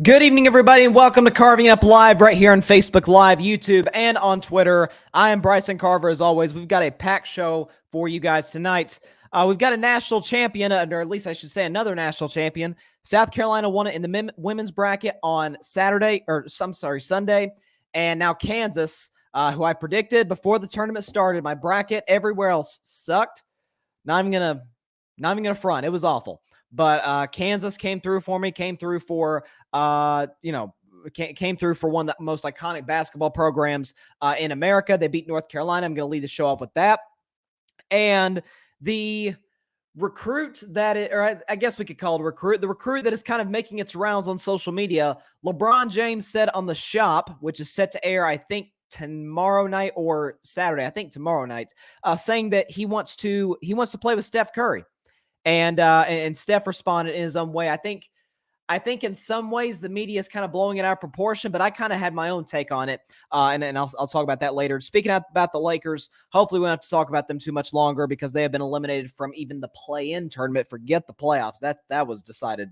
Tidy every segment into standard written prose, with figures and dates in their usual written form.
Good evening, everybody, and welcome to Carving Up Live right here on Facebook Live, YouTube, and on Twitter. I am Bryson Carver, as always. We've got a packed show for you guys tonight. We've got a national champion, or at least I should say another national champion. South Carolina won it in the women's bracket on Sunday. And now Kansas, who I predicted before the tournament started, my bracket everywhere else sucked. Not even gonna front. It was awful. But Kansas came through for me, came through for one of the most iconic basketball programs in America. They beat North Carolina. I'm going to lead the show off with that. And the recruit I guess we could call it a recruit, the recruit that is kind of making its rounds on social media, LeBron James said on The Shop, which is set to air, I think, tomorrow night or Saturday, I think tomorrow night, saying that he wants to play with Steph Curry. And Steph responded in his own way. I think in some ways the media is kind of blowing it out of proportion, but I kind of had my own take on it, and I'll talk about that later. Speaking about the Lakers, hopefully we don't have to talk about them too much longer because they have been eliminated from even the play-in tournament. Forget the playoffs. That was decided,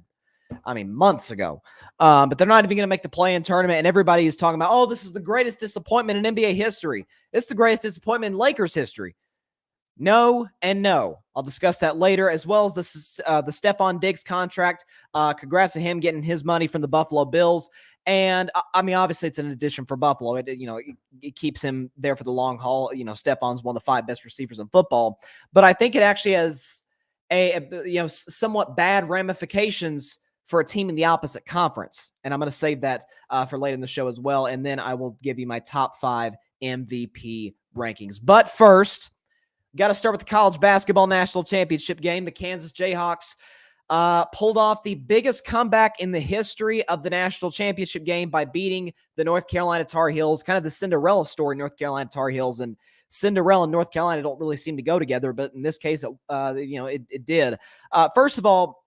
months ago. But they're not even going to make the play-in tournament, and everybody is talking about, oh, this is the greatest disappointment in NBA history. It's the greatest disappointment in Lakers history. No and no. I'll discuss that later, as well as the Stefon Diggs contract. Congrats to him getting his money from the Buffalo Bills. And, obviously it's an addition for Buffalo. It keeps him there for the long haul. Stefon's one of the 5 best receivers in football. But I think it actually has somewhat bad ramifications for a team in the opposite conference. And I'm going to save that for later in the show as well. And then I will give you my top 5 MVP rankings. But first, got to start with the college basketball national championship game. The Kansas Jayhawks pulled off the biggest comeback in the history of the national championship game by beating the North Carolina Tar Heels, kind of the Cinderella story, North Carolina Tar Heels. And Cinderella and North Carolina don't really seem to go together, but in this case, it did. First of all,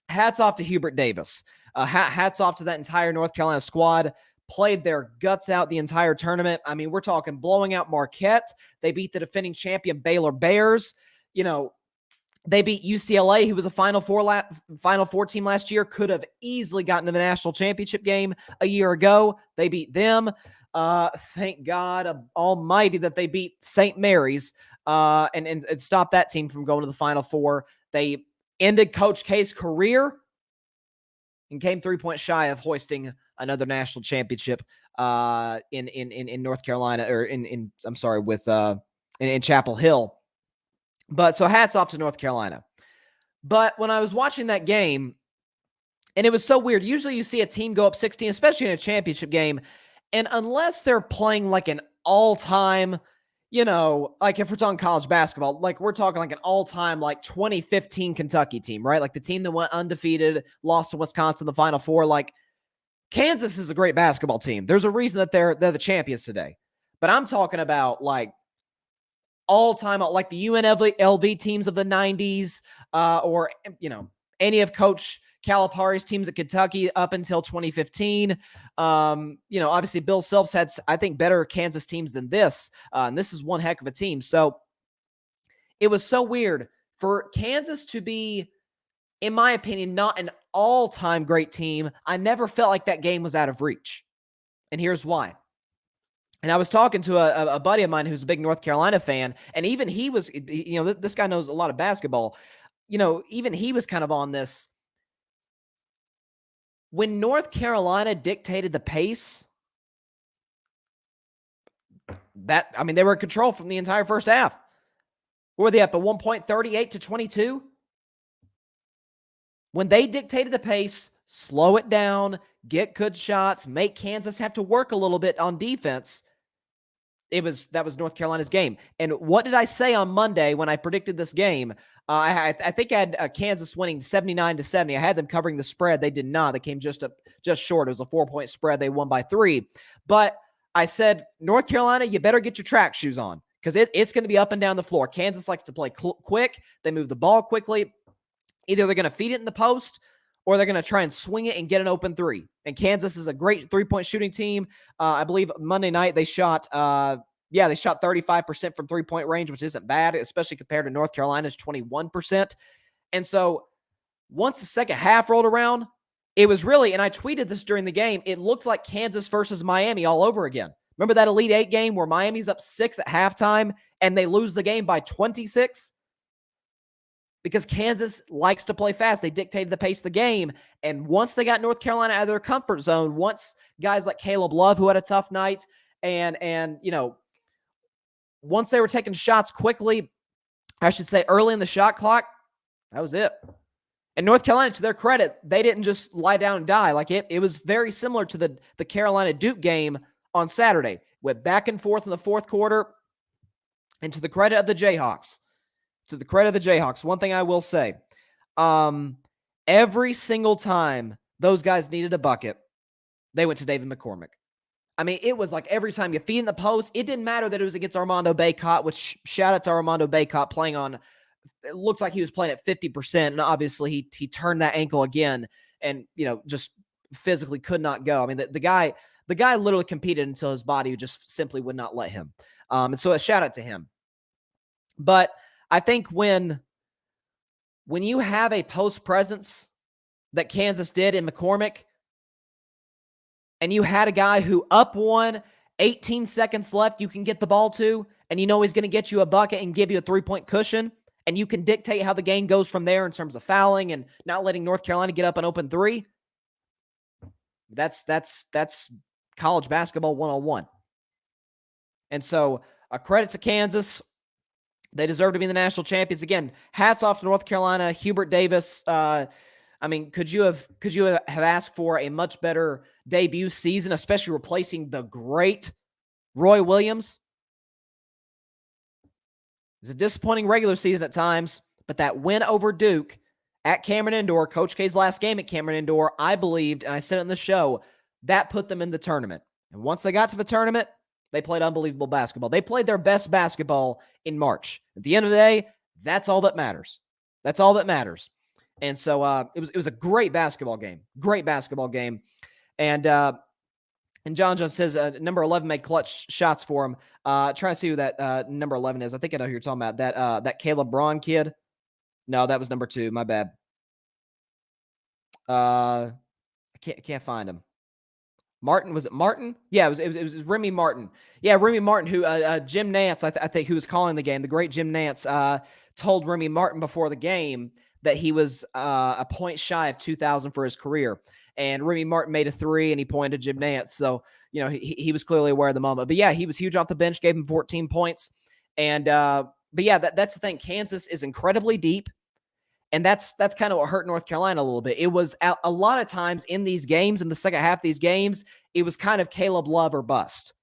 hats off to Hubert Davis. Hats off to that entire North Carolina squad. Played their guts out the entire tournament. We're talking blowing out Marquette. They beat the defending champion Baylor Bears. They beat UCLA, who was a Final Four team last year, could have easily gotten to the national championship game a year ago. They beat them. Thank God almighty that they beat St. Mary's and stopped that team from going to the Final Four. They ended Coach K's career and came 3 points shy of hoisting another national championship in North Carolina, or in Chapel Hill. But so hats off to North Carolina. But when I was watching that game, and it was so weird, usually you see a team go up 16, especially in a championship game, and unless they're playing like an all-time, like if we're talking college basketball, like we're talking like an all-time like 2015 Kentucky team, right? Like the team that went undefeated, lost to Wisconsin in the Final Four. Like Kansas is a great basketball team. There's a reason that they're the champions today. But I'm talking about like all-time, like the UNLV teams of the 90s, or any of Coach Calipari's teams at Kentucky up until 2015. Obviously Bill Self's had, I think, better Kansas teams than this. And this is one heck of a team. So it was so weird for Kansas to be, in my opinion, not an all-time great team. I never felt like that game was out of reach. And here's why. And I was talking to a buddy of mine who's a big North Carolina fan, and even he was, this guy knows a lot of basketball. Even he was kind of on this. When North Carolina dictated the pace, they were in control from the entire first half. What were they up at one point, 38-22? When they dictated the pace, slow it down, get good shots, make Kansas have to work a little bit on defense, that was North Carolina's game. And what did I say on Monday when I predicted this game? I think I had Kansas winning 79-70. I had them covering the spread. They did not. They came just short. It was a 4-point spread. They won by 3. But I said, North Carolina, you better get your track shoes on because it's going to be up and down the floor. Kansas likes to play quick. They move the ball quickly. Either they're going to feed it in the post or they're going to try and swing it and get an open 3. And Kansas is a great 3-point shooting team. I believe Monday night they shot 35% from 3-point range, which isn't bad, especially compared to North Carolina's 21%. And so once the second half rolled around, It was really, and I tweeted this during the game, it looked like Kansas versus Miami all over again. Remember that Elite Eight game where Miami's up 6 at halftime and they lose the game by 26? Because Kansas likes to play fast. They dictated the pace of the game. And once they got North Carolina out of their comfort zone, once guys like Caleb Love, who had a tough night, and once they were taking shots quickly, I should say early in the shot clock, that was it. And North Carolina, to their credit, they didn't just lie down and die. Like it was very similar to the Carolina-Duke game on Saturday. Went back and forth in the fourth quarter. And to the credit of the Jayhawks, one thing I will say, every single time those guys needed a bucket, they went to David McCormick. I mean, it was like every time you feed in the post, it didn't matter that it was against Armando Bacot, which shout out to Armando Bacot playing on, it looks like he was playing at 50%. And obviously he turned that ankle again and, just physically could not go. I mean, the guy literally competed until his body just simply would not let him. And so a shout out to him. But I think when you have a post presence that Kansas did in McCormick, and you had a guy who up one, 18 seconds left, you can get the ball to, and he's going to get you a bucket and give you a 3-point cushion, and you can dictate how the game goes from there in terms of fouling and not letting North Carolina get up an open three. That's college basketball 101. And so a credit to Kansas. They deserve to be the national champions. Again, hats off to North Carolina, Hubert Davis. Could you have asked for a much better debut season, especially replacing the great Roy Williams? It was a disappointing regular season at times, but that win over Duke at Cameron Indoor, Coach K's last game at Cameron Indoor, I believed, and I said it in the show, that put them in the tournament. And once they got to the tournament, they played unbelievable basketball. They played their best basketball in March. At the end of the day, that's all that matters. That's all that matters. And so it was a great basketball game. Great basketball game. And John says number 11 made clutch shots for him. Trying to see who that number 11 is. I think I know who you're talking about. That Caleb Braun kid. No, that was number 2. My bad. I can't find him. Martin, was it Martin? Yeah, it was Remy Martin. Yeah, Remy Martin, who Jim Nantz, I think, who was calling the game, the great Jim Nantz, told Remy Martin before the game that he was a point shy of 2,000 for his career. And Remy Martin made a 3, and he pointed to Jim Nantz. So, he was clearly aware of the moment. But yeah, he was huge off the bench, gave him 14 points. And but yeah, that's the thing. Kansas is incredibly deep. And that's kind of what hurt North Carolina a little bit. It was a lot of times in these games, in the second half of these games, it was kind of Caleb Love or bust.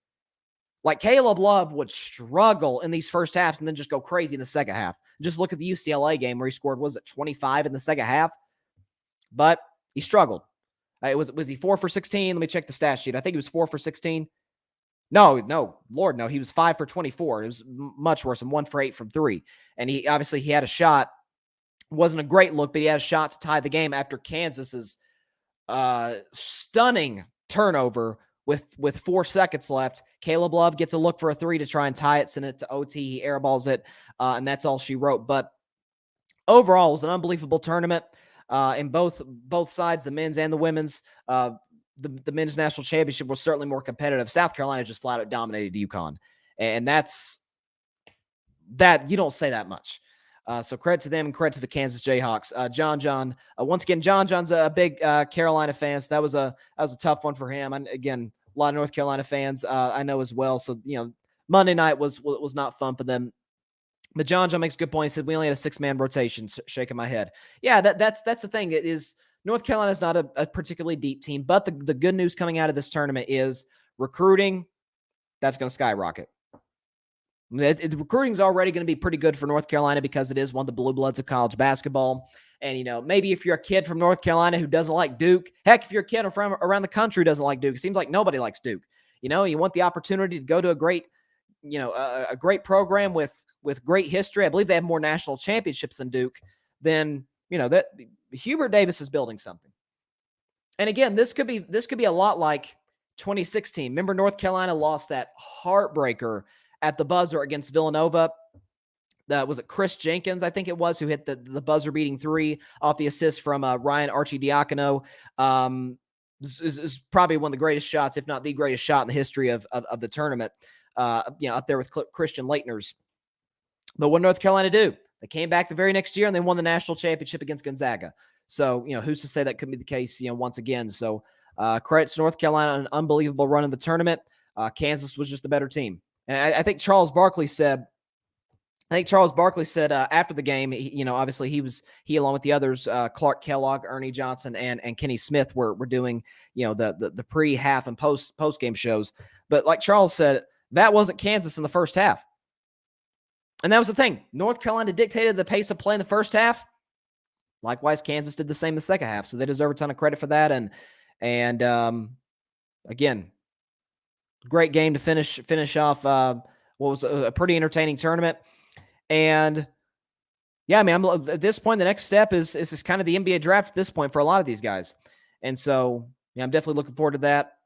Like Caleb Love would struggle in these first halves and then just go crazy in the second half. Just look at the UCLA game where he scored, was it 25 in the second half? But he struggled. Was he 4 for 16? Let me check the stat sheet. I think he was 4 for 16. No, Lord, no. He was 5 for 24. It was much worse, and 1 for 8 from 3. And he had a shot. Wasn't a great look, but he had a shot to tie the game after Kansas's stunning turnover with 4 seconds left. Caleb Love gets a look for a 3 to try and tie it, send it to OT. He airballs it, and that's all she wrote. But overall, it was an unbelievable tournament in both sides, the men's and the women's. The men's national championship was certainly more competitive. South Carolina just flat out dominated UConn, and that you don't say that much. So credit to them and credit to the Kansas Jayhawks. John, once again, John's a big Carolina fan, so that was a tough one for him. And again, a lot of North Carolina fans I know as well. So Monday night was not fun for them. But John makes a good point. He said we only had a 6-man rotation. Shaking my head. Yeah, that's the thing. It is North Carolina is not a particularly deep team, but the good news coming out of this tournament is recruiting. That's going to skyrocket. Recruiting is already going to be pretty good for North Carolina because it is one of the blue bloods of college basketball. And, maybe if you're a kid from North Carolina who doesn't like Duke, heck, if you're a kid from around the country who doesn't like Duke, it seems like nobody likes Duke. You want the opportunity to go to a great, a great program with great history. I believe they have more national championships than Duke. Then, that Hubert Davis is building something. And again, this could be a lot like 2016. Remember, North Carolina lost that heartbreaker at the buzzer against Villanova. was it Chris Jenkins, I think it was, who hit the buzzer-beating three off the assist from Ryan Arcidiacono. Is probably one of the greatest shots, if not the greatest shot in the history of the tournament, up there with Christian Laettner's. But what did North Carolina do? They came back the very next year, and they won the national championship against Gonzaga. So, who's to say that could be the case, once again. So, credit to North Carolina on an unbelievable run in the tournament. Kansas was just a better team. And I think Charles Barkley said after the game, obviously he along with the others, Clark Kellogg, Ernie Johnson, and Kenny Smith were doing, the pre, half, and post game shows. But like Charles said, that wasn't Kansas in the first half. And that was the thing. North Carolina dictated the pace of play in the first half. Likewise, Kansas did the same in the second half. So they deserve a ton of credit for that. And again, great game to finish off what was a pretty entertaining tournament. And yeah, I mean, at this point, the next step is kind of the NBA draft at this point for a lot of these guys. And so, I'm definitely looking forward to that.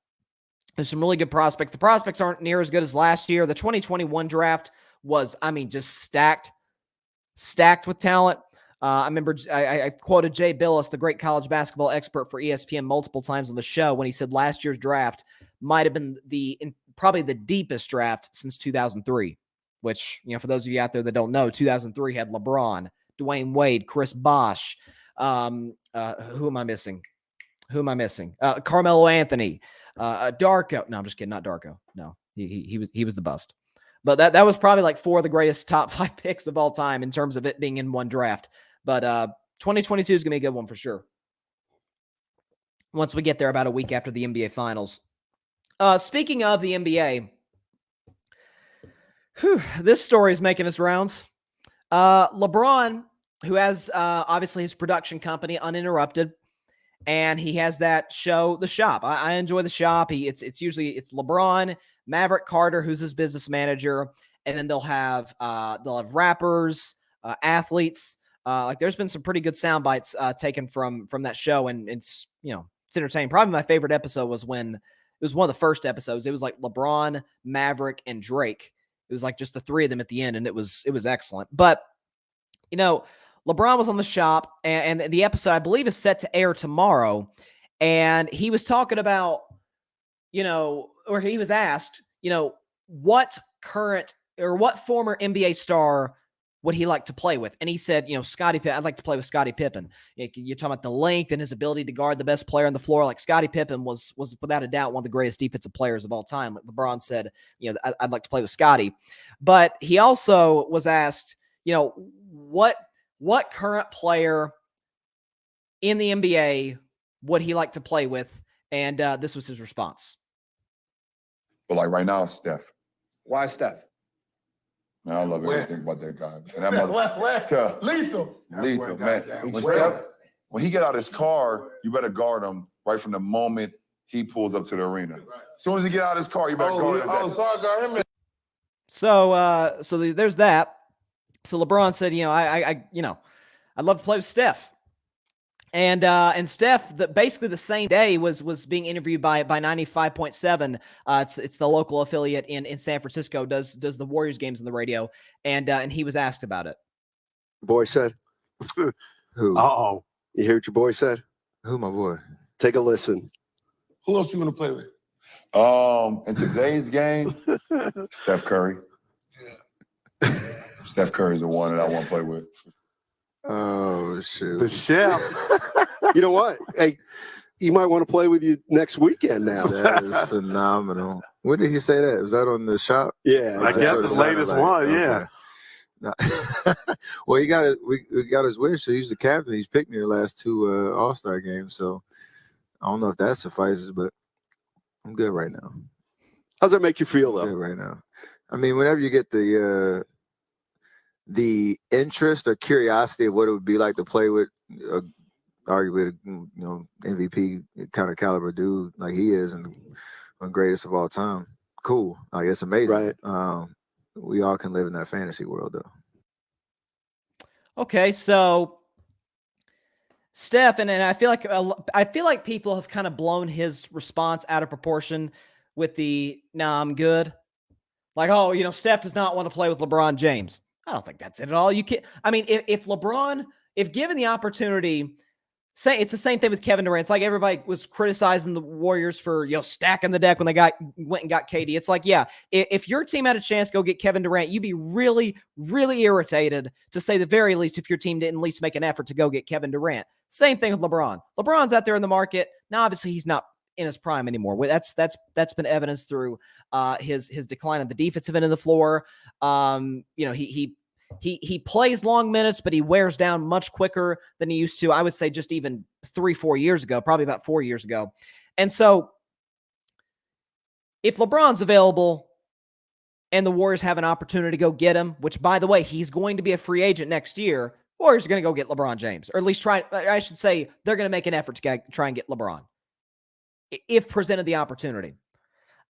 There's some really good prospects. The prospects aren't near as good as last year. The 2021 draft was, just stacked with talent. I remember I quoted Jay Billis, the great college basketball expert for ESPN, multiple times on the show when he said last year's draft might have been probably the deepest draft since 2003, which, for those of you out there that don't know, 2003 had LeBron, Dwayne Wade, Chris Bosh. Who am I missing? Carmelo Anthony, Darko. No, I'm just kidding. Not Darko. No, he was the bust. But that was probably like 4 of the greatest top 5 picks of all time in terms of it being in one draft. But 2022 is going to be a good one for sure. Once we get there about a week after the NBA Finals. Speaking of the NBA, this story is making its rounds. LeBron, who has obviously his production company Uninterrupted, and he has that show, The Shop. I enjoy The Shop. It's usually LeBron, Maverick Carter, who's his business manager, and then they'll have rappers, athletes. There's been some pretty good sound bites taken from that show, and it's entertaining. Probably my favorite episode was when it was one of the first episodes. It was like LeBron, Maverick, and Drake. It was like just the 3 of them at the end, and it was excellent. But LeBron was on The Shop, and the episode, I believe, is set to air tomorrow. And he was talking about, or he was asked, what current or what former NBA star would he like to play with? And he said, Scottie Pippen. I'd like to play with Scottie Pippen. You're talking about the length and his ability to guard the best player on the floor. Like Scottie Pippen was without a doubt one of the greatest defensive players of all time. Like LeBron said, I'd like to play with Scottie. But he also was asked, what current player in the NBA would he like to play with? And this was his response. But like right now, Steph. Why Steph? Man, I love everything about that guy. And that Lethal, man. When he get out his car, you better guard him right from the moment he pulls up to the arena. As soon as he get out his car, you better guard him. So there's that. So LeBron said, I'd love to play with Steph. And Steph, basically the same day, was being interviewed by 95.7. It's the local affiliate in San Francisco. Does the Warriors games on the radio, and he was asked about it. Boy said, Who? Uh-oh. You hear what your boy said? Who, my boy? Take a listen. Who else you want to play with? In today's game, Steph Curry. Yeah. Steph Curry's the one that I want to play with. Oh, shoot. The chef. You know what? Hey, he might want to play with you next weekend now. That is phenomenal. When did he say that? Was that on The Shop? Yeah. I guess the latest one, yeah. No. Well, we got his wish. So he's the captain. He's picked me the last 2 All-Star games. So I don't know if that suffices, but I'm good right now. How's that make you feel, though? Good right now. I mean, whenever you get the interest or curiosity of what it would be like to play with, arguably, MVP kind of caliber dude like he is, and one of the greatest of all time. Cool, like it's amazing. Right. We all can live in that fantasy world, though. Okay, so Steph, and I feel like people have kind of blown his response out of proportion with the "Nah, I'm good." Like, Steph does not want to play with LeBron James. I don't think that's it at all. You can't. I mean, if LeBron, if given the opportunity, say it's the same thing with Kevin Durant. It's like everybody was criticizing the Warriors for stacking the deck when they went and got KD. It's like, yeah, if your team had a chance to go get Kevin Durant, you'd be really, really irritated, to say the very least, if your team didn't at least make an effort to go get Kevin Durant. Same thing with LeBron. LeBron's out there in the market now. Obviously, he's not in his prime anymore. That's been evidenced through his decline of the defensive end of the floor. He plays long minutes, but he wears down much quicker than he used to. I would say just even 3-4 years ago, probably about 4 years ago. And so if LeBron's available and the Warriors have an opportunity to go get him, which, by the way, he's going to be a free agent next year, Warriors are going to go get LeBron James, or at least try. I should say they're going to make an effort to try and get LeBron if presented the opportunity.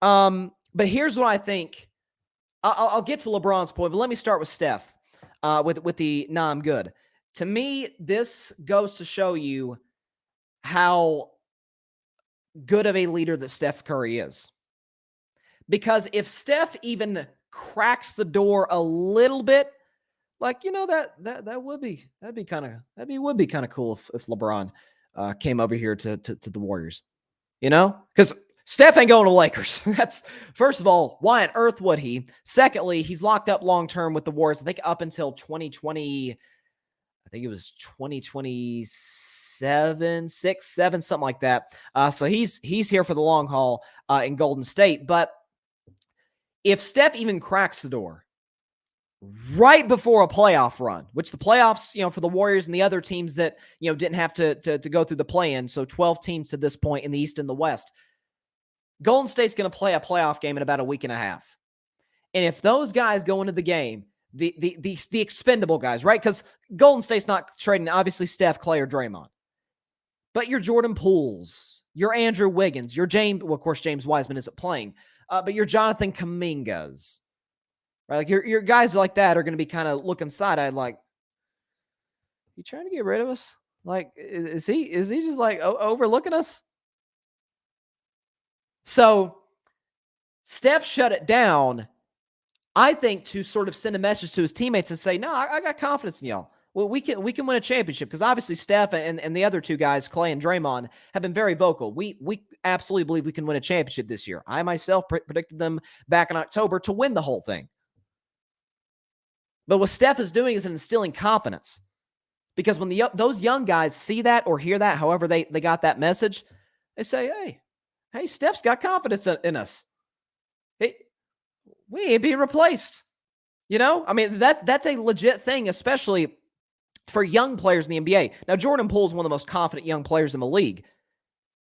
But here's what I think. I'll get to LeBron's point, but let me start with Steph. With the I'm good. To me, this goes to show you how good of a leader that Steph Curry is. Because if Steph even cracks the door a little bit, that would be kind of cool if LeBron came over here to the Warriors. Because Steph ain't going to Lakers. That's, first of all, why on earth would he? Secondly, he's locked up long-term with the Warriors, I think up until 2020, I think it was 2027, 6, 7, something like that. So he's here for the long haul in Golden State. But if Steph even cracks the door right before a playoff run, which the playoffs, for the Warriors and the other teams that, didn't have to go through the play-in, so 12 teams to this point in the East and the West, Golden State's going to play a playoff game in about a week and a half. And if those guys go into the game, the expendable guys, right? Because Golden State's not trading, obviously, Steph, Clay, or Draymond. But your Jordan Pooles, your Andrew Wiggins, your James, well, of course, James Wiseman isn't playing, but your Jonathan Kumingas, right? Like your guys like that are going to be kind of looking side-eyed like, you trying to get rid of us? Like, is he just like overlooking us? So Steph shut it down, I think, to sort of send a message to his teammates and say, no, I got confidence in y'all. Well, we can win a championship, because obviously Steph and the other two guys, Clay and Draymond, have been very vocal. We absolutely believe we can win a championship this year. I myself predicted them back in October to win the whole thing. But what Steph is doing is instilling confidence, because when those young guys see that or hear that, however they got that message, they say, hey, Steph's got confidence in us. Hey, we ain't being replaced. I mean, that's a legit thing, especially for young players in the NBA. Now, Jordan Poole is one of the most confident young players in the league,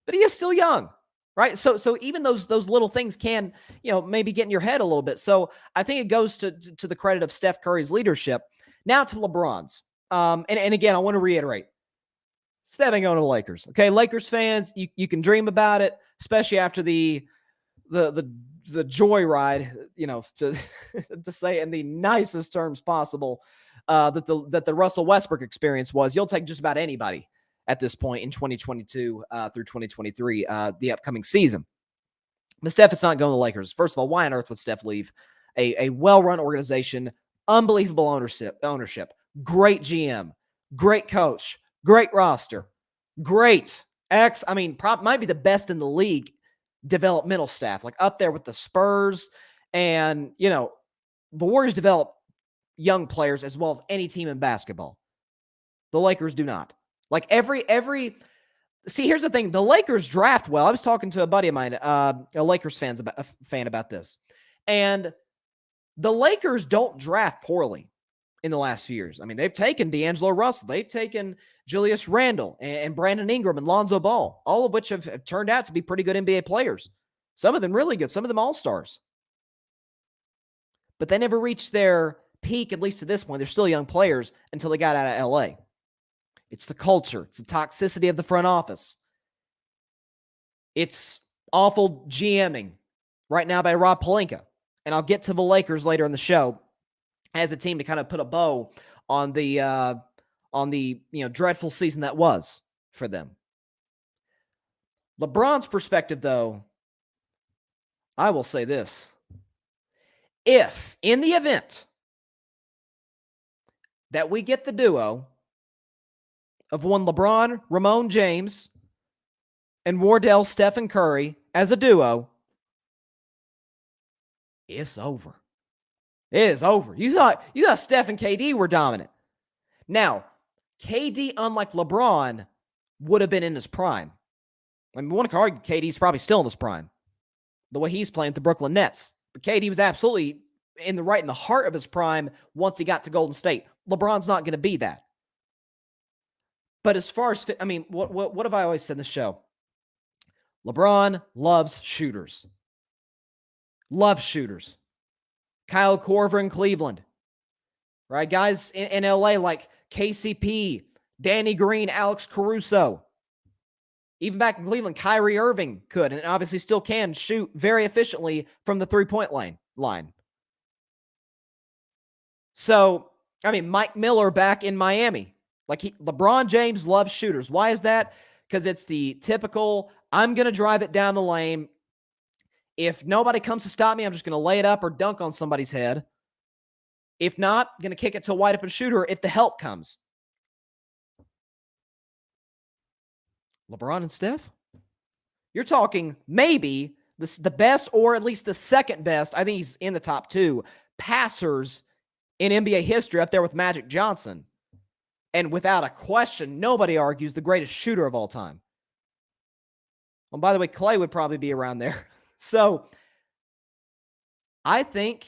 but he is still young, right? So even those little things can, maybe get in your head a little bit. So I think it goes to the credit of Steph Curry's leadership. Now to LeBron's. And again, I want to reiterate, Steph ain't going to the Lakers. Okay, Lakers fans, you can dream about it, especially after the joyride, to say in the nicest terms possible, that the Russell Westbrook experience was. You'll take just about anybody at this point in 2022 through 2023, the upcoming season. But Steph is not going to the Lakers. First of all, why on earth would Steph leave a well-run organization, unbelievable ownership, great GM, great coach, great roster, great might be the best in the league developmental staff, like up there with the Spurs, and the Warriors develop young players as well as any team in basketball. The Lakers do not. Like see, here's the thing. The Lakers draft well. I was talking to a buddy of mine, a Lakers fan about this. And the Lakers don't draft poorly in the last few years. I mean, they've taken D'Angelo Russell. They've taken Julius Randle and Brandon Ingram and Lonzo Ball, all of which have turned out to be pretty good NBA players. Some of them really good. Some of them all-stars. But they never reached their peak, at least to this point. They're still young players until they got out of LA. It's the culture. It's the toxicity of the front office. It's awful GMing right now by Rob Pelinka. And I'll get to the Lakers later in the show as a team to kind of put a bow on the dreadful season that was for them. LeBron's perspective, though, I will say this. If, in the event that we get the duo of one LeBron, Ramon James, and Wardell, Stephen Curry as a duo, it's over. It is over. You thought Steph and KD were dominant. Now, KD, unlike LeBron, would have been in his prime. I mean, one could argue KD's probably still in his prime, the way he's playing with the Brooklyn Nets. But KD was absolutely in the heart of his prime once he got to Golden State. LeBron's not going to be that. But as far as, I mean, what have I always said in the show? LeBron loves shooters. Loves shooters. Kyle Korver in Cleveland. Right? Guys in LA like KCP, Danny Green, Alex Caruso. Even back in Cleveland, Kyrie Irving could, and obviously still can, shoot very efficiently from the three-point line. So, I mean, Mike Miller back in Miami. LeBron James loves shooters. Why is that? Because it's the typical, I'm going to drive it down the lane. If nobody comes to stop me, I'm just going to lay it up or dunk on somebody's head. If not, I'm going to kick it to a wide-open shooter if the help comes. LeBron and Steph? You're talking maybe the best or at least the second best, I think he's in the top 2, passers in NBA history, up there with Magic Johnson. And without a question, nobody argues the greatest shooter of all time. Well, by the way, Clay would probably be around there. So I think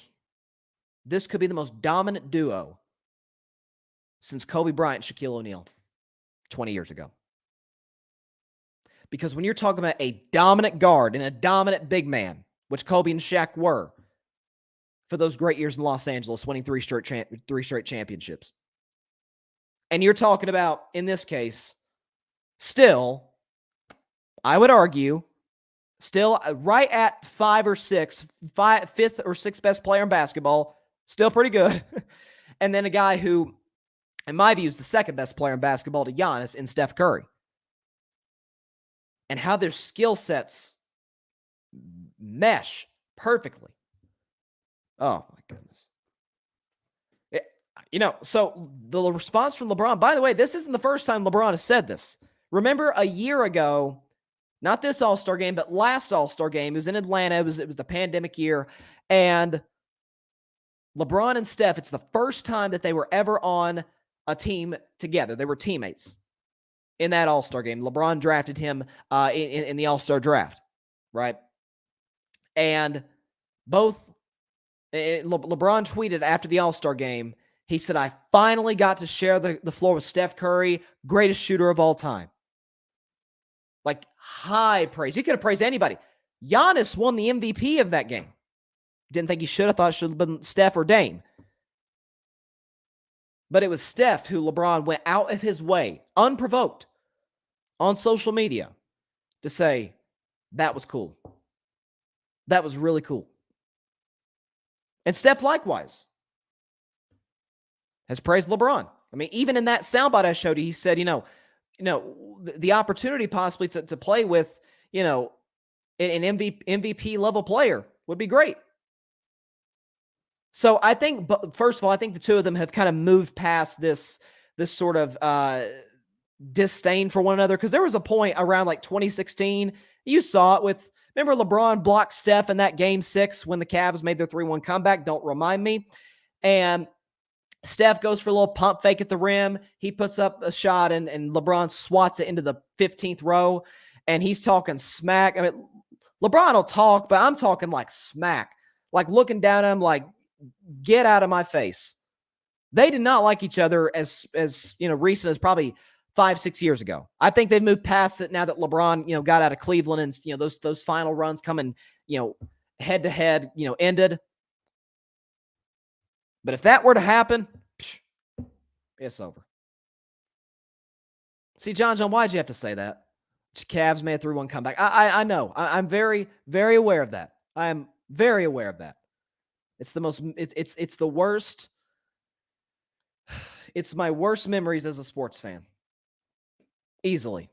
this could be the most dominant duo since Kobe Bryant and Shaquille O'Neal 20 years ago. Because when you're talking about a dominant guard and a dominant big man, which Kobe and Shaq were for those great years in Los Angeles, winning three straight championships. And you're talking about, in this case, still, I would argue, still right at 5 or 6, 5th or 6th best player in basketball, still pretty good. And then a guy who, in my view, is the second best player in basketball to Giannis in Steph Curry. And how their skill sets mesh perfectly. Oh, my goodness. So the response from LeBron, by the way, this isn't the first time LeBron has said this. Remember a year ago, not this All-Star game, but last All-Star game, it was in Atlanta. It was the pandemic year. And LeBron and Steph, it's the first time that they were ever on a team together. They were teammates in that All-Star game. LeBron drafted him in the All-Star draft, right? And LeBron tweeted after the All-Star game, he said, I finally got to share the floor with Steph Curry, greatest shooter of all time. Like, high praise. He could have praised anybody. Giannis won the MVP of that game. Didn't think he should. I thought it should have been Steph or Dame. But it was Steph who LeBron went out of his way, unprovoked, on social media to say, that was cool. That was really cool. And Steph likewise has praised LeBron. I mean, even in that soundbite I showed you, he said, the opportunity possibly to play with, an MVP level player would be great. So I think, first of all, I think the two of them have kind of moved past this sort of disdain for one another. Because there was a point around like 2016, you saw it with, remember LeBron blocked Steph in that game 6 when the Cavs made their 3-1 comeback? Don't remind me. And Steph goes for a little pump fake at the rim. He puts up a shot and LeBron swats it into the 15th row. And he's talking smack. I mean, LeBron will talk, but I'm talking like smack. Like looking down at him like, get out of my face. They did not like each other as recent as probably 5-6 years ago. I think they've moved past it now that LeBron, got out of Cleveland and, those final runs coming, head to head, ended. But if that were to happen, it's over. See, John, why'd you have to say that? Cavs made a 3-1 comeback. I know. I'm very, very aware of that. I am very aware of that. It's the worst. It's my worst memories as a sports fan. Easily.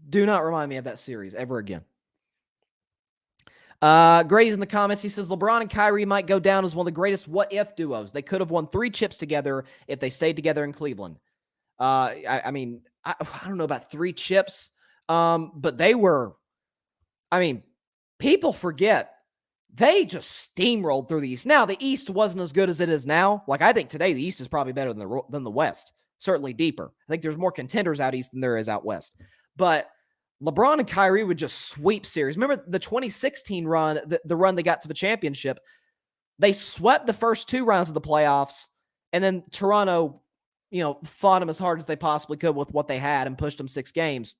Do not remind me of that series ever again. Grady's in the comments. He says LeBron and Kyrie might go down as one of the greatest what-if duos. They could have won 3 chips together if they stayed together in Cleveland. I mean, I don't know about 3 chips, but they were, I mean, people forget they just steamrolled through the East. Now, the East wasn't as good as it is now. Like, I think today the East is probably better than the West. Certainly deeper. I think there's more contenders out East than there is out West. But LeBron and Kyrie would just sweep series. Remember the 2016 run, the run they got to the championship? They swept the first 2 rounds of the playoffs, and then Toronto, fought them as hard as they possibly could with what they had and pushed them 6 games.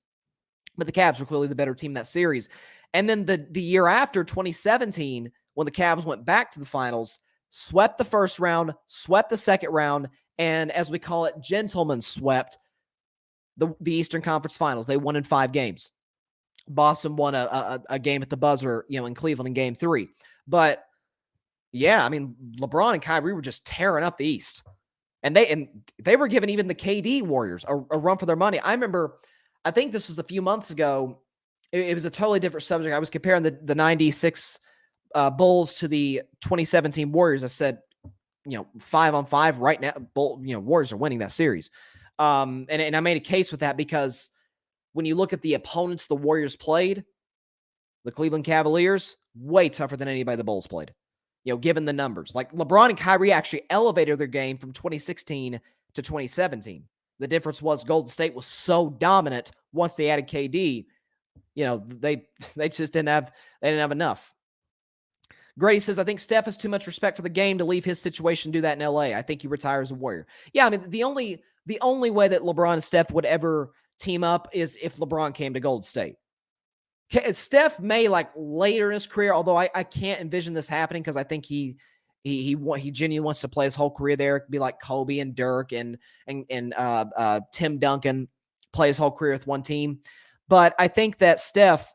But the Cavs were clearly the better team that series. And then the year after, 2017, when the Cavs went back to the finals, swept the first round, swept the second round, and as we call it, gentlemen swept the Eastern Conference Finals. They won in 5 games. Boston won a game at the buzzer, in Cleveland in Game 3. But yeah, I mean, LeBron and Kyrie were just tearing up the East, and they were giving even the KD Warriors a run for their money. I remember, I think this was a few months ago. It was a totally different subject. I was comparing the 96 Bulls to the 2017 Warriors. I said, 5-on-5 right now, Warriors are winning that series. And I made a case with that because when you look at the opponents the Warriors played, the Cleveland Cavaliers, way tougher than anybody the Bulls played, given the numbers. Like LeBron and Kyrie actually elevated their game from 2016 to 2017. The difference was Golden State was so dominant once they added KD. They just didn't have enough. Grady says, I think Steph has too much respect for the game to leave his situation do that in LA. I think he retires a Warrior. Yeah, I mean, the only way that LeBron and Steph would ever team up is if LeBron came to Golden State. Steph may later in his career, although I can't envision this happening because I think he genuinely wants to play his whole career there. It could be like Kobe and Dirk and Tim Duncan, play his whole career with one team. But I think that Steph's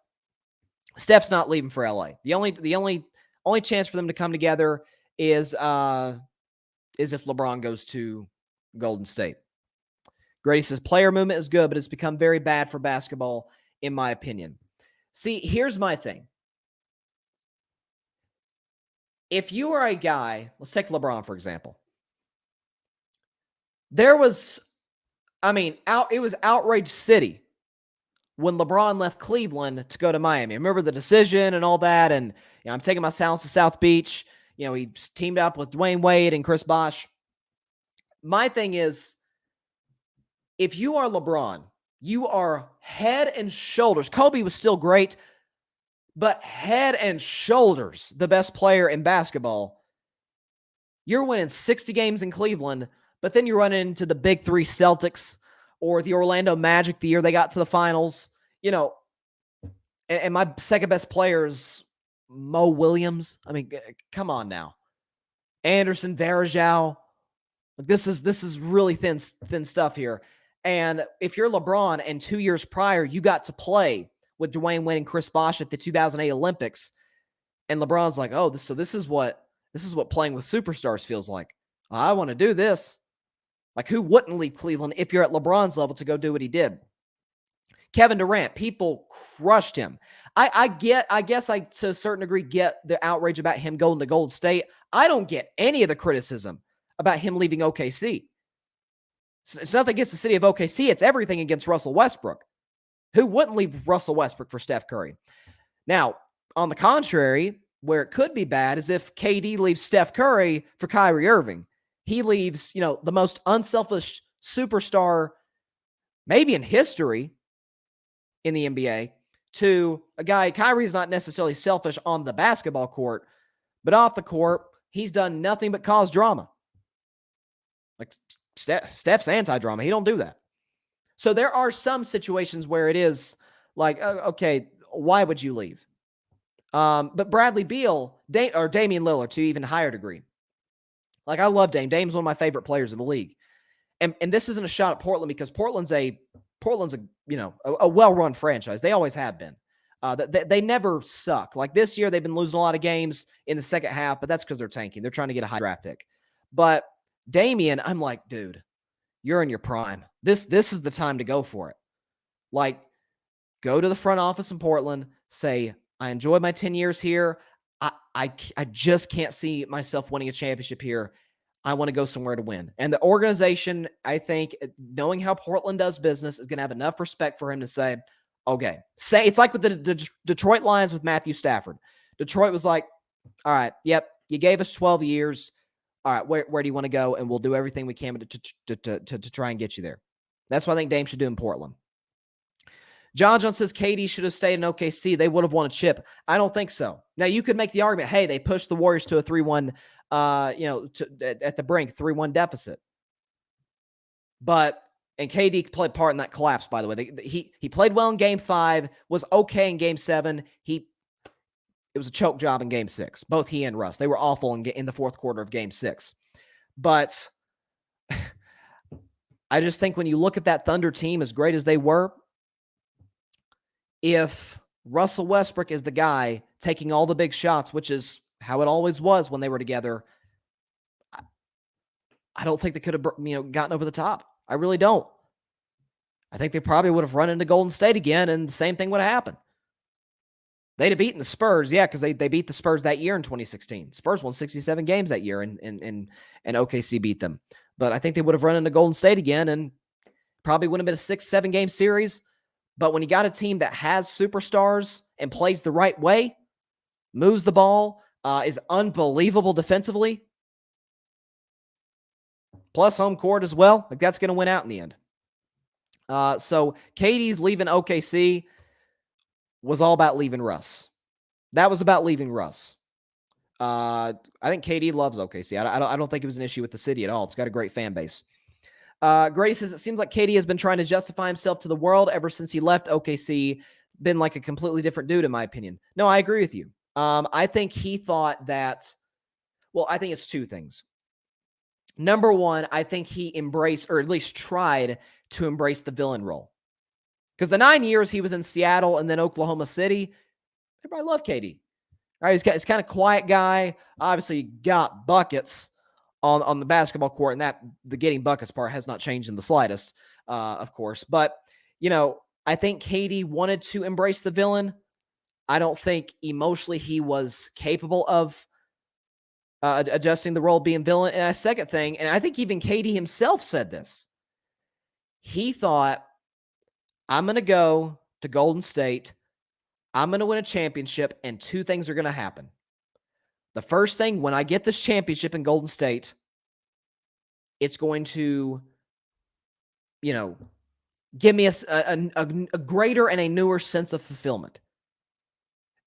not leaving for LA. The only chance for them to come together is if LeBron goes to Golden State. Grady says player movement is good, but it's become very bad for basketball, in my opinion. See, here's my thing. If you are a guy, let's take LeBron, for example. It was outrage city when LeBron left Cleveland to go to Miami. I remember the decision and all that, and I'm taking my sounds to South Beach. He teamed up with Dwayne Wade and Chris Bosh. My thing is, if you are LeBron, you are head and shoulders. Kobe was still great, but head and shoulders the best player in basketball. You're winning 60 games in Cleveland, but then you're running into the big 3 Celtics or the Orlando Magic the year they got to the finals. And my second best player is Mo Williams. I mean, come on now. Anderson, Varejao. This is really thin stuff here. And if you're LeBron and 2 years prior, you got to play with Dwayne Wade and Chris Bosh at the 2008 Olympics, and LeBron's like, oh, this is what playing with superstars feels like. I want to do this. Like, who wouldn't leave Cleveland if you're at LeBron's level to go do what he did? Kevin Durant, people crushed him. I guess I, to a certain degree, get the outrage about him going to Golden State. I don't get any of the criticism about him leaving OKC. It's nothing against the city of OKC. It's everything against Russell Westbrook. Who wouldn't leave Russell Westbrook for Steph Curry? Now, on the contrary, where it could be bad is if KD leaves Steph Curry for Kyrie Irving. He leaves, the most unselfish superstar maybe in history in the NBA to a guy. Kyrie's not necessarily selfish on the basketball court, but off the court, he's done nothing but cause drama. Like Steph's anti-drama. He don't do that. So there are some situations where it is like, okay, why would you leave? But Bradley Beal or Damian Lillard to even higher degree. Like, I love Dame. Dame's one of my favorite players in the league. And this isn't a shot at Portland because Portland's a well-run franchise. They always have been. They never suck. Like this year, they've been losing a lot of games in the second half, but that's because they're tanking. They're trying to get a high draft pick. But Damian, I'm like, dude, you're in your prime. This is the time to go for it. Like, go to the front office in Portland, say, I enjoyed my 10 years here. I just can't see myself winning a championship here. I want to go somewhere to win. And the organization, I think, knowing how Portland does business, is going to have enough respect for him to say, okay. It's like with the Detroit Lions with Matthew Stafford. Detroit was like, all right, yep, you gave us 12 years. All right, where do you want to go? And we'll do everything we can to try and get you there. That's what I think Dame should do in Portland. John says KD should have stayed in OKC. They would have won a chip. I don't think so. Now, you could make the argument, hey, they pushed the Warriors to a 3-1, at the brink, 3-1 deficit. And KD played part in that collapse, by the way. He played well in Game 5, was okay in Game 7. It was a choke job in Game 6. Both he and Russ. They were awful in the fourth quarter of Game 6. But I just think when you look at that Thunder team, as great as they were, if Russell Westbrook is the guy taking all the big shots, which is how it always was when they were together, I don't think they could have gotten over the top. I really don't. I think they probably would have run into Golden State again, and the same thing would have happened. They'd have beaten the Spurs, yeah, because they beat the Spurs that year in 2016. Spurs won 67 games that year, and OKC beat them. But I think they would have run into Golden State again, and probably wouldn't have been a 6-7 game series. But when you got a team that has superstars and plays the right way, moves the ball, is unbelievable defensively, plus home court as well, like that's going to win out in the end. So KD's leaving OKC was all about leaving Russ. That was about leaving Russ. I think KD loves OKC. I don't think it was an issue with the city at all. It's got a great fan base. Grady says, it seems like KD has been trying to justify himself to the world ever since he left OKC. Been like a completely different dude, in my opinion. No, I agree with you. I think he thought that, well, I think it's two things. Number one, I think he embraced, or at least tried to embrace the villain role. Because the 9 years he was in Seattle and then Oklahoma City, everybody loved KD. All right, he's kind of quiet guy. Obviously got buckets on the basketball court, and that the getting buckets part has not changed in the slightest, of course. But, I think KD wanted to embrace the villain. I don't think emotionally he was capable of adjusting the role of being villain. And a second thing, and I think even KD himself said this, he thought, I'm going to go to Golden State, I'm going to win a championship, and two things are going to happen. The first thing, when I get this championship in Golden State, it's going to, give me a greater and a newer sense of fulfillment.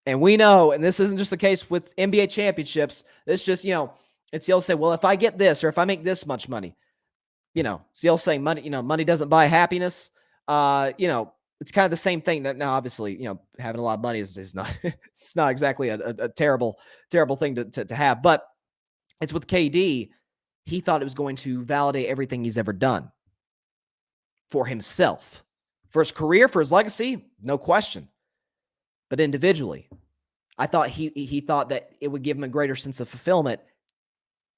And we know, and this isn't just the case with NBA championships, it's just, it's the old say, well, if I get this, or if I make this much money, it's the old saying, money, money doesn't buy happiness. It's kind of the same thing. That now, obviously, having a lot of money is not it's not exactly a terrible thing to have. But it's with KD. He thought it was going to validate everything he's ever done for himself, for his career, for his legacy, no question. But individually, I thought he thought that it would give him a greater sense of fulfillment,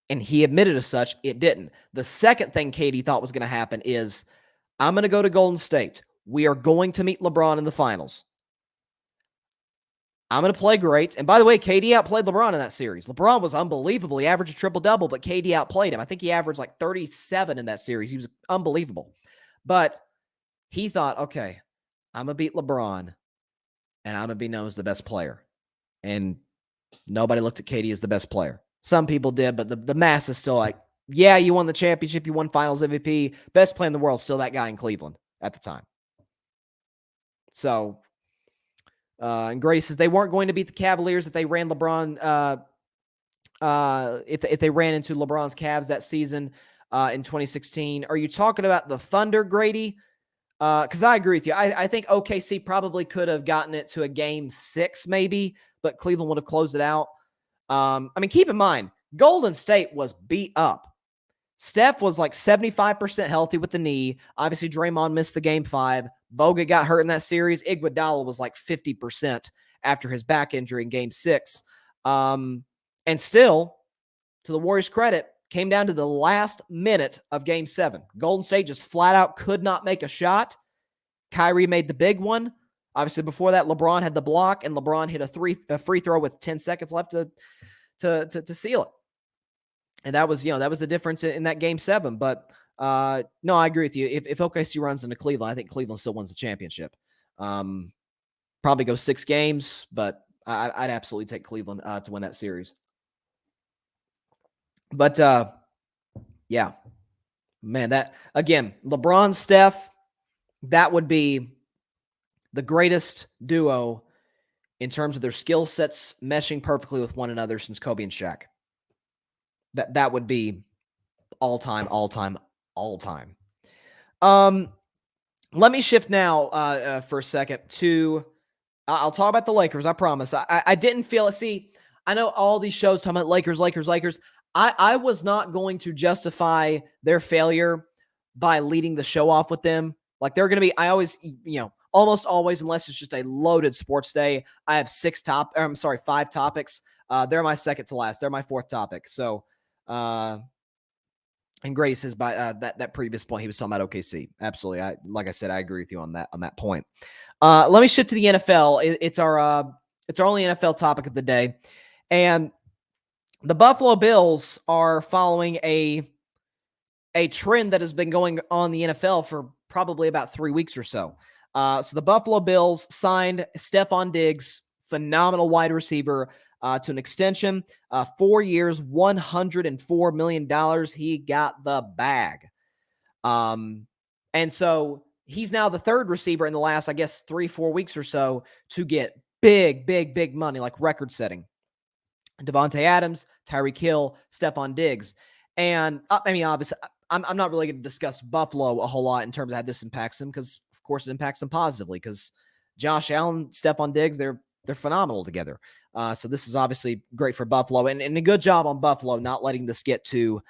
and he admitted as such. It didn't. The second thing KD thought was going to happen is, I'm going to go to Golden State. We are going to meet LeBron in the finals. I'm going to play great. And by the way, KD outplayed LeBron in that series. LeBron was unbelievable. He averaged a triple-double, but KD outplayed him. I think he averaged like 37 in that series. He was unbelievable. But he thought, okay, I'm going to beat LeBron, and I'm going to be known as the best player. And nobody looked at KD as the best player. Some people did, but the mass is still like, yeah, you won the championship, you won finals MVP, best player in the world, still that guy in Cleveland at the time. So, and Grady says they weren't going to beat the Cavaliers if they ran LeBron, if they ran into LeBron's Cavs that season in 2016. Are you talking about the Thunder, Grady? Because I agree with you. I think OKC probably could have gotten it to a game 6 maybe, but Cleveland would have closed it out. Keep in mind, Golden State was beat up. Steph was like 75% healthy with the knee. Obviously, Draymond missed the game 5. Bogut got hurt in that series. Iguodala was like 50% after his back injury in game 6. And still, to the Warriors' credit, came down to the last minute of game 7. Golden State just flat out could not make a shot. Kyrie made the big one. Obviously, before that, LeBron had the block, and LeBron hit a free throw with 10 seconds left to seal it. And that was the difference in that game 7. But no, I agree with you. If OKC runs into Cleveland, I think Cleveland still wins the championship. Probably go 6 games, but I'd absolutely take Cleveland to win that series. But yeah, man, that again, LeBron, Steph, that would be the greatest duo in terms of their skill sets meshing perfectly with one another since Kobe and Shaq. That would be all time. Let me shift now for a second to I'll talk about the Lakers. I promise. I didn't feel it. See, I know all these shows talking about Lakers. I was not going to justify their failure by leading the show off with them. Like they're going to be, I always, almost always, unless it's just a loaded sports day, I have 5 topics. They're my second to last. They're my 4th topic. So, and Grady says by that previous point, he was talking about OKC. Absolutely. Like I said, I agree with you on that point. Let me shift to the NFL. It's our only NFL topic of the day. And the Buffalo Bills are following a trend that has been going on in the NFL for probably about 3 weeks or so. So the Buffalo Bills signed Stefon Diggs, phenomenal wide receiver, to an extension, 4 years, $104 million. He got the bag. And so he's now the 3rd receiver in the last, I guess, 3-4 weeks or so to get big money, like record setting. Devontae Adams, Tyreek Hill, Stefon Diggs. And I mean, obviously, I'm not really going to discuss Buffalo a whole lot in terms of how this impacts them, because of course it impacts them positively, because Josh Allen, Stefon Diggs, they're phenomenal together. So this is obviously great for Buffalo, and a good job on Buffalo not letting this get to,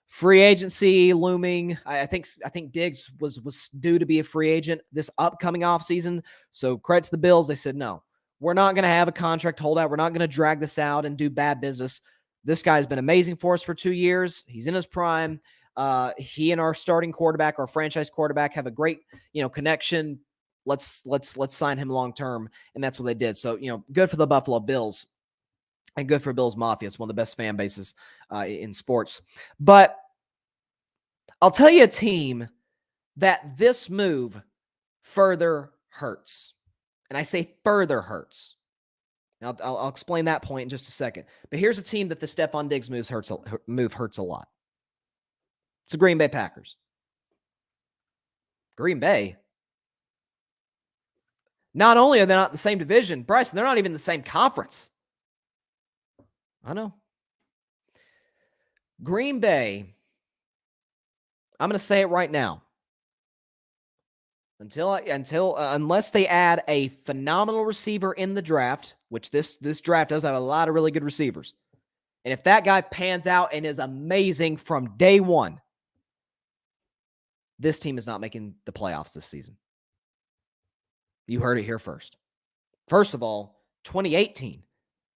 free agency looming. I think Diggs was due to be a free agent this upcoming offseason. So credit to the Bills. They said, no, we're not going to have a contract holdout. We're not going to drag this out and do bad business. This guy's been amazing for us for 2 years. He's in his prime. He and our starting quarterback, our franchise quarterback, have a great, connection. Let's sign him long term, and that's what they did. So, good for the Buffalo Bills, and good for Bills Mafia. It's one of the best fan bases in sports. But I'll tell you a team that this move further hurts, and I say further hurts. I'll explain that point in just a second. But here's a team that the Stefon Diggs move hurts a lot. It's the Green Bay Packers. Green Bay. Not only are they not in the same division, Bryson, they're not even in the same conference. I know. Green Bay, I'm going to say it right now. Unless they add a phenomenal receiver in the draft, which this draft does have a lot of really good receivers. And if that guy pans out and is amazing from day one, this team is not making the playoffs this season. You heard it here first. First of all, 2018,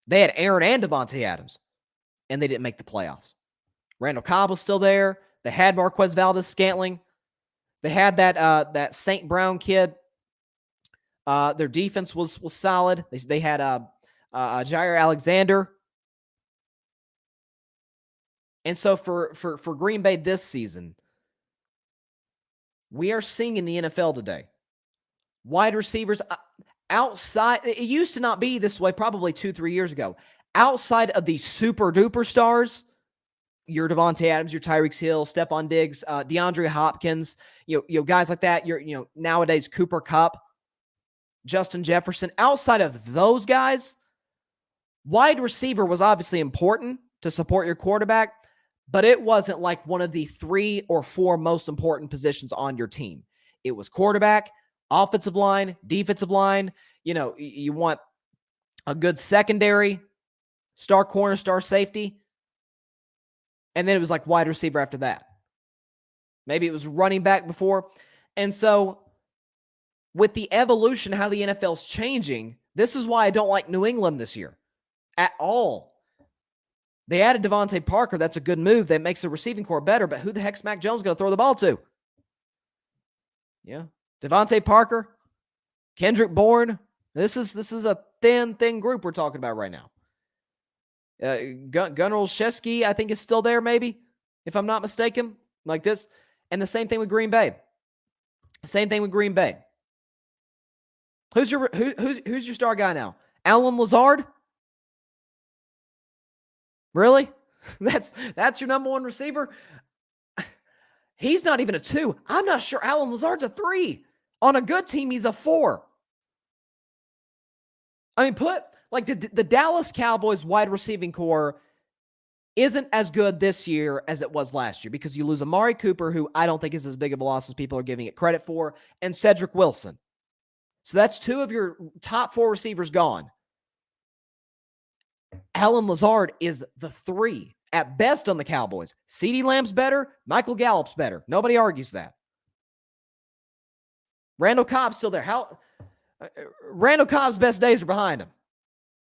they had Aaron and Devontae Adams, and they didn't make the playoffs. Randall Cobb was still there. They had Marquez Valdes-Scantling. They had that St. Brown kid. Their defense was solid. They had Jair Alexander. And so for Green Bay this season, we are seeing in the NFL today, wide receivers outside. It used to not be this way probably 2-3 years ago. Outside of the super duper stars, your Devontae Adams, your Tyreek Hill, Stefon Diggs, DeAndre Hopkins, guys like that. Nowadays Cooper Kupp, Justin Jefferson. Outside of those guys, wide receiver was obviously important to support your quarterback, but it wasn't like one of the 3 or 4 most important positions on your team. It was quarterback, offensive line, defensive line. You want a good secondary, star corner, star safety. And then it was like wide receiver after that. Maybe it was running back before. And so with the evolution, how the NFL's changing, this is why I don't like New England this year at all. They added Devontae Parker. That's a good move. That makes the receiving core better. But who the heck's Mac Jones going to throw the ball to? Yeah. Devontae Parker, Kendrick Bourne. This is a thin group we're talking about right now. Gunnar Olszewski, I think, is still there, maybe, if I'm not mistaken. Like this. And the same thing with Green Bay. Who's your star guy now? Alan Lazard? Really? That's your number one receiver? He's not even a 2. I'm not sure Alan Lazard's a 3. On a good team, he's a 4. I mean, the Dallas Cowboys wide receiving core isn't as good this year as it was last year because you lose Amari Cooper, who I don't think is as big of a loss as people are giving it credit for, and Cedric Wilson. So that's 2 of your top 4 receivers gone. Alan Lazard is the 3 at best on the Cowboys. CeeDee Lamb's better. Michael Gallup's better. Nobody argues that. Randall Cobb's still there. Randall Cobb's best days are behind him.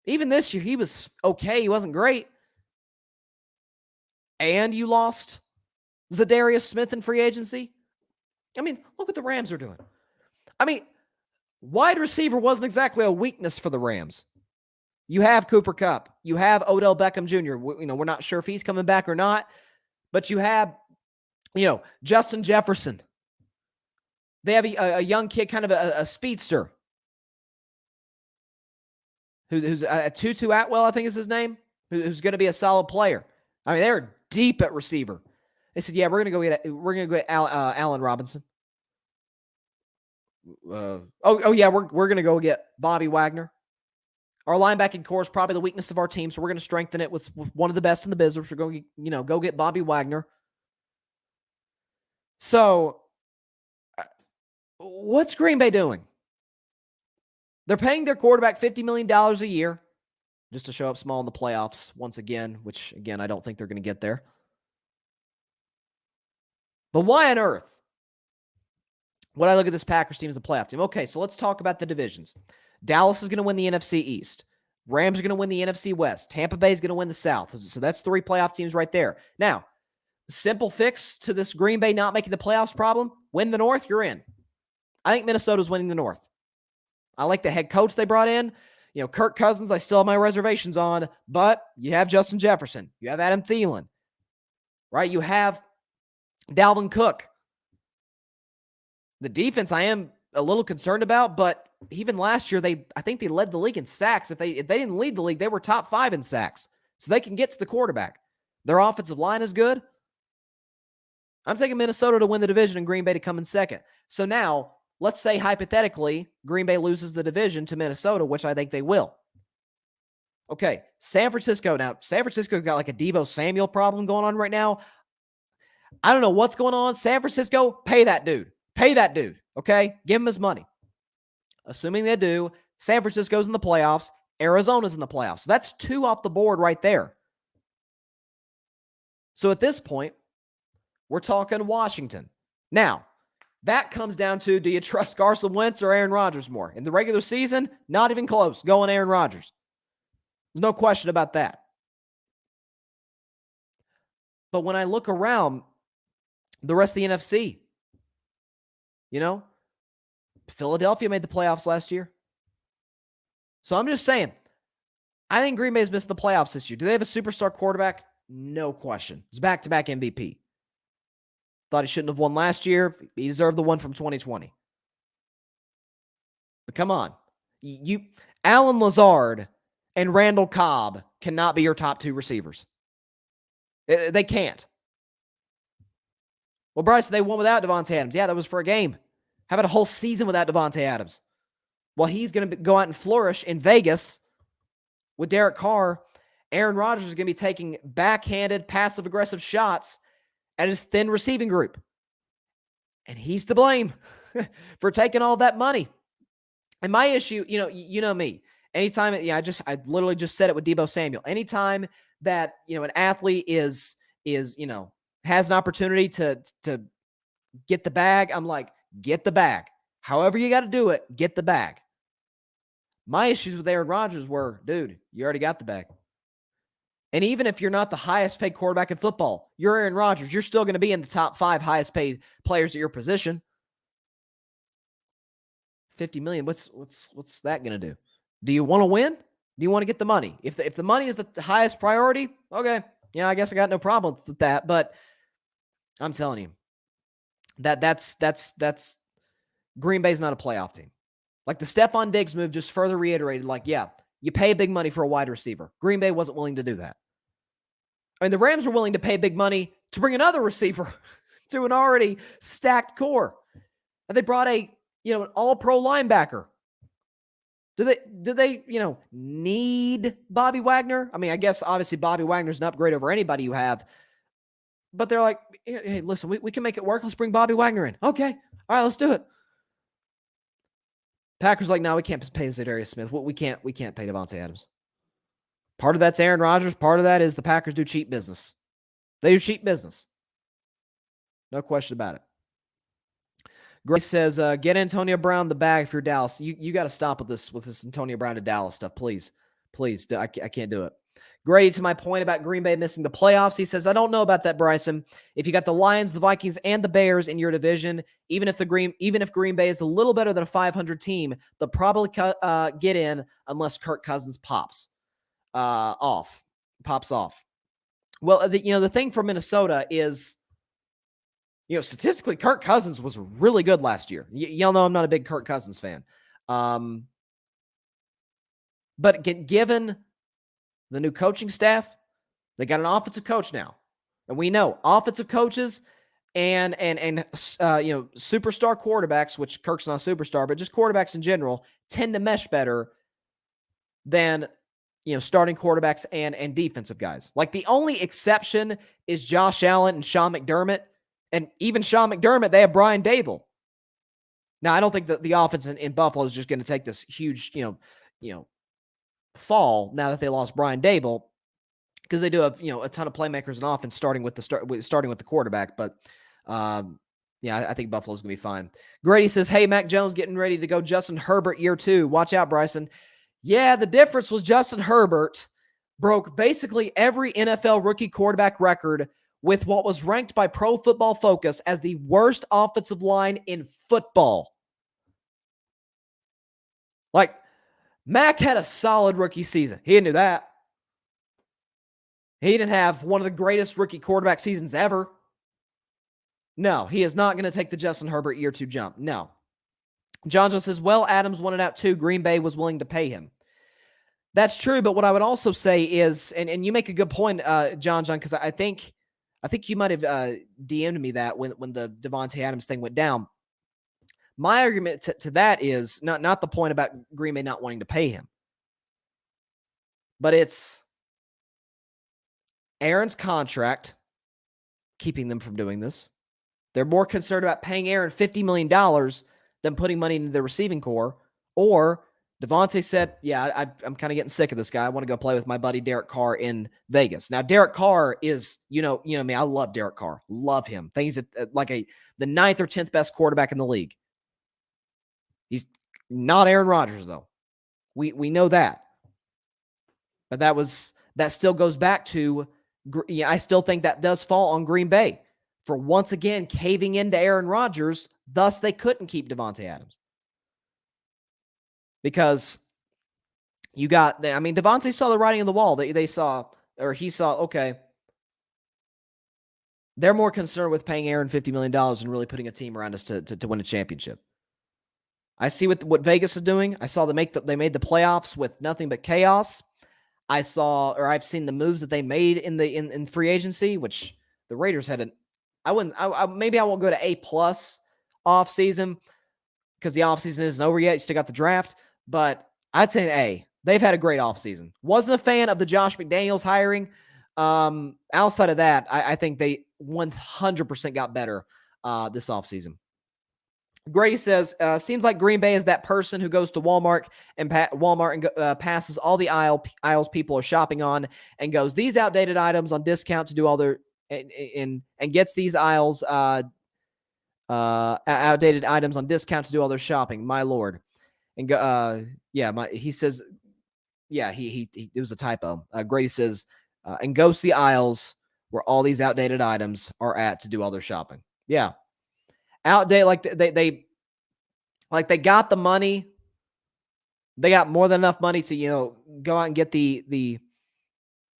Even this year, he was okay. He wasn't great. And you lost Zadarius Smith in free agency. I mean, look what the Rams are doing. I mean, wide receiver wasn't exactly a weakness for the Rams. You have Cooper Kupp. You have Odell Beckham Jr. We're not sure if he's coming back or not. But you have, Justin Jefferson. They have a young kid, kind of a speedster. Who's Tutu Atwell, I think is his name, who's going to be a solid player. I mean, they're deep at receiver. They said, "Yeah, we're going to go get Allen Robinson." We're going to go get Bobby Wagner. Our linebacking core is probably the weakness of our team, so we're going to strengthen it with one of the best in the business. We're going to go get Bobby Wagner. So, what's Green Bay doing? They're paying their quarterback $50 million a year just to show up small in the playoffs once again, which, again, I don't think they're going to get there. But why on earth would I look at this Packers team as a playoff team? Okay, so let's talk about the divisions. Dallas is going to win the NFC East. Rams are going to win the NFC West. Tampa Bay is going to win the South. So that's 3 playoff teams right there. Now, simple fix to this Green Bay not making the playoffs problem, win the North, you're in. I think Minnesota's winning the North. I like the head coach they brought in. Kirk Cousins, I still have my reservations on, but you have Justin Jefferson. You have Adam Thielen, right? You have Dalvin Cook. The defense I am a little concerned about, but even last year, I think they led the league in sacks. If they didn't lead the league, they were top 5 in sacks. So they can get to the quarterback. Their offensive line is good. I'm taking Minnesota to win the division and Green Bay to come in second. So now, let's say hypothetically, Green Bay loses the division to Minnesota, which I think they will. Okay, San Francisco. Now, San Francisco got like a Deebo Samuel problem going on right now. I don't know what's going on. San Francisco, pay that dude. Pay that dude, okay? Give him his money. Assuming they do, San Francisco's in the playoffs. Arizona's in the playoffs. So that's 2 off the board right there. So at this point, we're talking Washington. Now, that comes down to, do you trust Carson Wentz or Aaron Rodgers more? In the regular season, not even close. Going Aaron Rodgers. There's no question about that. But when I look around the rest of the NFC, Philadelphia made the playoffs last year. So I'm just saying, I think Green Bay's missed the playoffs this year. Do they have a superstar quarterback? No question. It's back-to-back MVP. Thought he shouldn't have won last year. He deserved the one from 2020. But come on. Alan Lazard and Randall Cobb cannot be your top 2 receivers. They can't. Well, Bryson, they won without Devontae Adams. Yeah, that was for a game. How about a whole season without Devontae Adams? Well, he's going to go out and flourish in Vegas with Derek Carr. Aaron Rodgers is going to be taking backhanded, passive-aggressive shots at his thin receiving group. And he's to blame for taking all that money. And my issue, you know me. Anytime, I literally just said it with Deebo Samuel. Anytime that, an athlete is has an opportunity to get the bag, I'm like, get the bag. However you got to do it, get the bag. My issues with Aaron Rodgers were, dude, you already got the bag. And even if you're not the highest paid quarterback in football, you're Aaron Rodgers, you're still going to be in the top 5 highest paid players at your position. $50 million. What's that going to do? Do you want to win? Do you want to get the money? If the money is the highest priority, okay, yeah, I guess I got no problem with that. But I'm telling you, that's Green Bay's not a playoff team. Like the Stefon Diggs move just further reiterated, like, yeah, you pay big money for a wide receiver. Green Bay wasn't willing to do that. I mean, the Rams were willing to pay big money to bring another receiver to an already stacked core. And they brought an all-pro linebacker. Do they need Bobby Wagner? I mean, I guess obviously Bobby Wagner's an upgrade over anybody you have. But they're like, hey, listen, we can make it work. Let's bring Bobby Wagner in. Okay. All right, let's do it. Packers like, no, we can't pay Zadarius Smith. We can't pay Davante Adams. Part of that's Aaron Rodgers. Part of that is the Packers do cheap business. They do cheap business. No question about it. Grace says, get Antonio Brown the bag for Dallas. You got to stop with this Antonio Brown to Dallas stuff, please. Please, I can't do it. Grady, to my point about Green Bay missing the playoffs, he says, I don't know about that, Bryson. If you got the Lions, the Vikings, and the Bears in your division, even if Green Bay is a little better than a 500 team, they'll probably get in unless Kirk Cousins pops off. Well, the thing for Minnesota is, statistically, Kirk Cousins was really good last year. Y'all know I'm not a big Kirk Cousins fan. But Given the new coaching staff, they got an offensive coach now. And we know offensive coaches and superstar quarterbacks, which Kirk's not a superstar, but just quarterbacks in general, tend to mesh better than starting quarterbacks and defensive guys. Like the only exception is Josh Allen and Sean McDermott. And even Sean McDermott, they have Brian Dable. Now, I don't think that the offense in Buffalo is just going to take this huge, fall now that they lost Brian Dable, because they do have a ton of playmakers in offense starting with the quarterback. But I think Buffalo's gonna be fine. Grady says, "Hey, Mac Jones getting ready to go Justin Herbert year 2. Watch out, Bryson." Yeah, the difference was Justin Herbert broke basically every NFL rookie quarterback record with what was ranked by Pro Football Focus as the worst offensive line in football. Like, Mac had a solid rookie season. He knew that. He didn't have one of the greatest rookie quarterback seasons ever. No, he is not going to take the Justin Herbert year 2 jump. No. John just says, well, Adams wanted out too. Green Bay was willing to pay him. That's true, but what I would also say is, and you make a good point, John, because I think you might have DM'd me that when the Davante Adams thing went down. My argument to that is not the point about Green Bay not wanting to pay him, but it's Aaron's contract keeping them from doing this. They're more concerned about paying Aaron $50 million than putting money into the receiving core. Or Davante said, yeah, I'm kind of getting sick of this guy. I want to go play with my buddy Derek Carr in Vegas. Now, Derek Carr is, me, I love Derek Carr. Love him. I think he's the 9th or 10th best quarterback in the league. He's not Aaron Rodgers, though. We know that. But that still goes back to, I still think that does fall on Green Bay for once again caving into Aaron Rodgers. Thus, they couldn't keep Davante Adams. Because Davante saw the writing on the wall. He saw, okay, they're more concerned with paying Aaron $50 million and really putting a team around us to win a championship. I see what Vegas is doing. I saw they made the playoffs with nothing but chaos. I've seen the moves that they made in free agency, which the Raiders had maybe I won't go to A+ off season because the off season isn't over yet. You still got the draft, but I'd say an A. They've had a great off season. Wasn't a fan of the Josh McDaniels hiring. Outside of that, I think they 100% got better this off season. Grady says, seems like Green Bay is that person who goes to Walmart and passes all the aisles people are shopping on and goes, these outdated items on discount to do all their and gets these aisles outdated items on discount to do all their shopping. My Lord. And he says, he it was a typo. Grady says, and goes to the aisles where all these outdated items are at to do all their shopping. Yeah. Outdated, like Like, they got the money. They got more than enough money to, go out and get the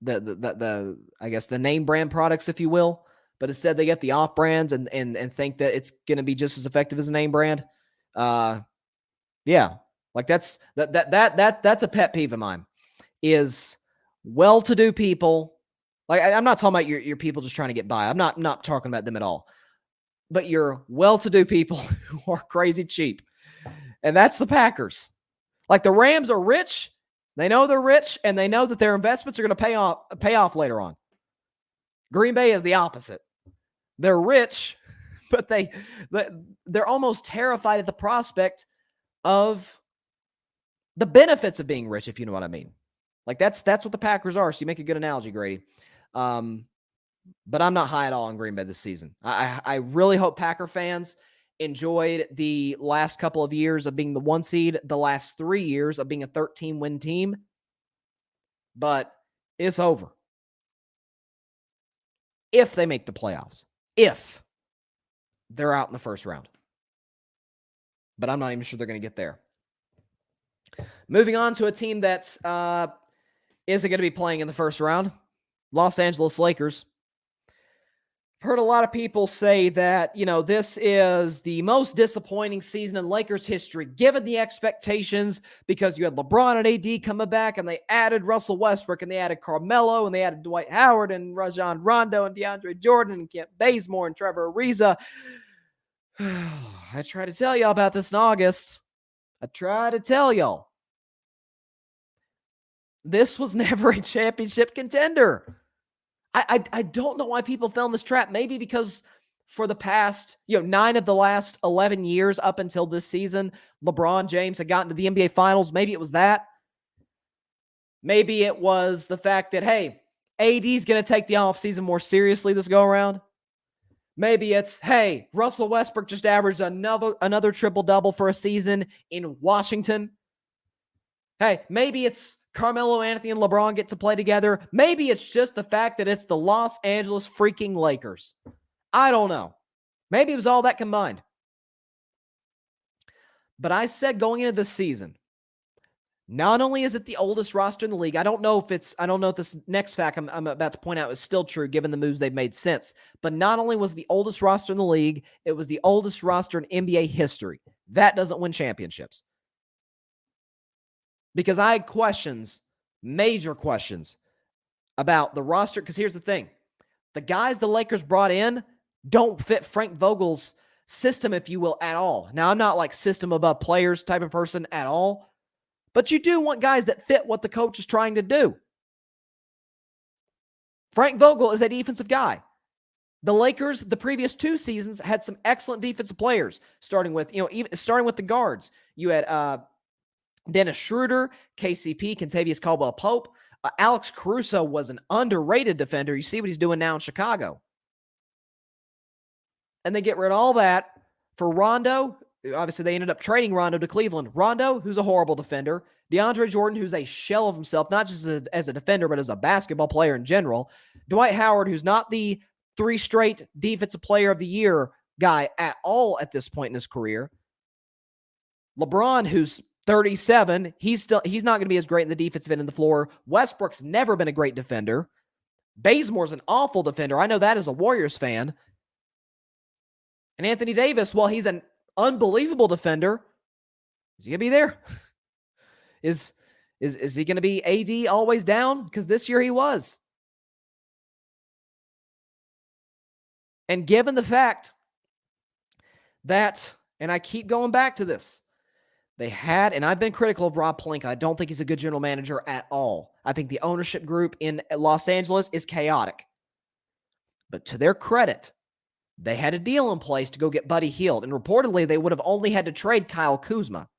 I guess the name brand products, if you will. But instead they get the off brands and think that it's going to be just as effective as a name brand. Yeah. Like that's a pet peeve of mine, is well-to-do people. Like, I'm not talking about your people just trying to get by. I'm not talking about them at all. But your well-to-do people who are crazy cheap. And that's the Packers. Like, the Rams are rich. They know they're rich, and they know that their investments are going to pay off later on. Green Bay is the opposite. They're rich, but they're almost terrified at the prospect of the benefits of being rich, if you know what I mean. Like, that's what the Packers are. So you make a good analogy, Grady. But I'm not high at all on Green Bay this season. I really hope Packer fans enjoyed the last couple of years of being the 1 seed, the last 3 years of being a 13-win team. But it's over. If they make the playoffs. If they're out in the first round. But I'm not even sure they're going to get there. Moving on to a team that isn't going to be playing in the first round. Los Angeles Lakers. I've heard a lot of people say that, this is the most disappointing season in Lakers history, given the expectations, because you had LeBron and AD coming back, and they added Russell Westbrook, and they added Carmelo, and they added Dwight Howard, and Rajon Rondo, and DeAndre Jordan, and Kent Bazemore, and Trevor Ariza. I tried to tell y'all about this in August. I tried to tell y'all. This was never a championship contender. I don't know why people fell in this trap. Maybe because for the past, 9 of the last 11 years up until this season, LeBron James had gotten to the NBA Finals. Maybe it was that. Maybe it was the fact that, hey, AD's going to take the offseason more seriously this go-around. Maybe it's, hey, Russell Westbrook just averaged another triple-double for a season in Washington. Hey, maybe it's Carmelo Anthony and LeBron get to play together. Maybe it's just the fact that it's the Los Angeles freaking Lakers. I don't know. Maybe it was all that combined. But I said going into this season, not only is it the oldest roster in the league, I don't know if this next fact I'm about to point out is still true given the moves they've made since, but not only was the oldest roster in the league, it was the oldest roster in NBA history. That doesn't win championships. Because I had questions, major questions, about the roster. Because here's the thing. The guys the Lakers brought in don't fit Frank Vogel's system, if you will, at all. Now, I'm not like system above players type of person at all. But you do want guys that fit what the coach is trying to do. Frank Vogel is a defensive guy. The Lakers, the previous 2 seasons, had some excellent defensive players, starting with the guards. You had Dennis Schroeder, KCP, Kentavious Caldwell-Pope. Alex Caruso was an underrated defender. You see what he's doing now in Chicago. And they get rid of all that for Rondo. Obviously, they ended up trading Rondo to Cleveland. Rondo, who's a horrible defender. DeAndre Jordan, who's a shell of himself, not just as a defender, but as a basketball player in general. Dwight Howard, who's not the 3 straight Defensive Player of the Year guy at all at this point in his career. LeBron, who's 37, he's not going to be as great in the defensive end of the floor. Westbrook's never been a great defender. Bazemore's an awful defender. I know that as a Warriors fan. And Anthony Davis, while he's an unbelievable defender, is he going to be there? Is he going to be AD always down? Because this year he was. And given the fact that, and I keep going back to this, they had, and I've been critical of Rob Pelinka. I don't think he's a good general manager at all. I think the ownership group in Los Angeles is chaotic. But to their credit, they had a deal in place to go get Buddy Hield. And reportedly, they would have only had to trade Kyle Kuzma.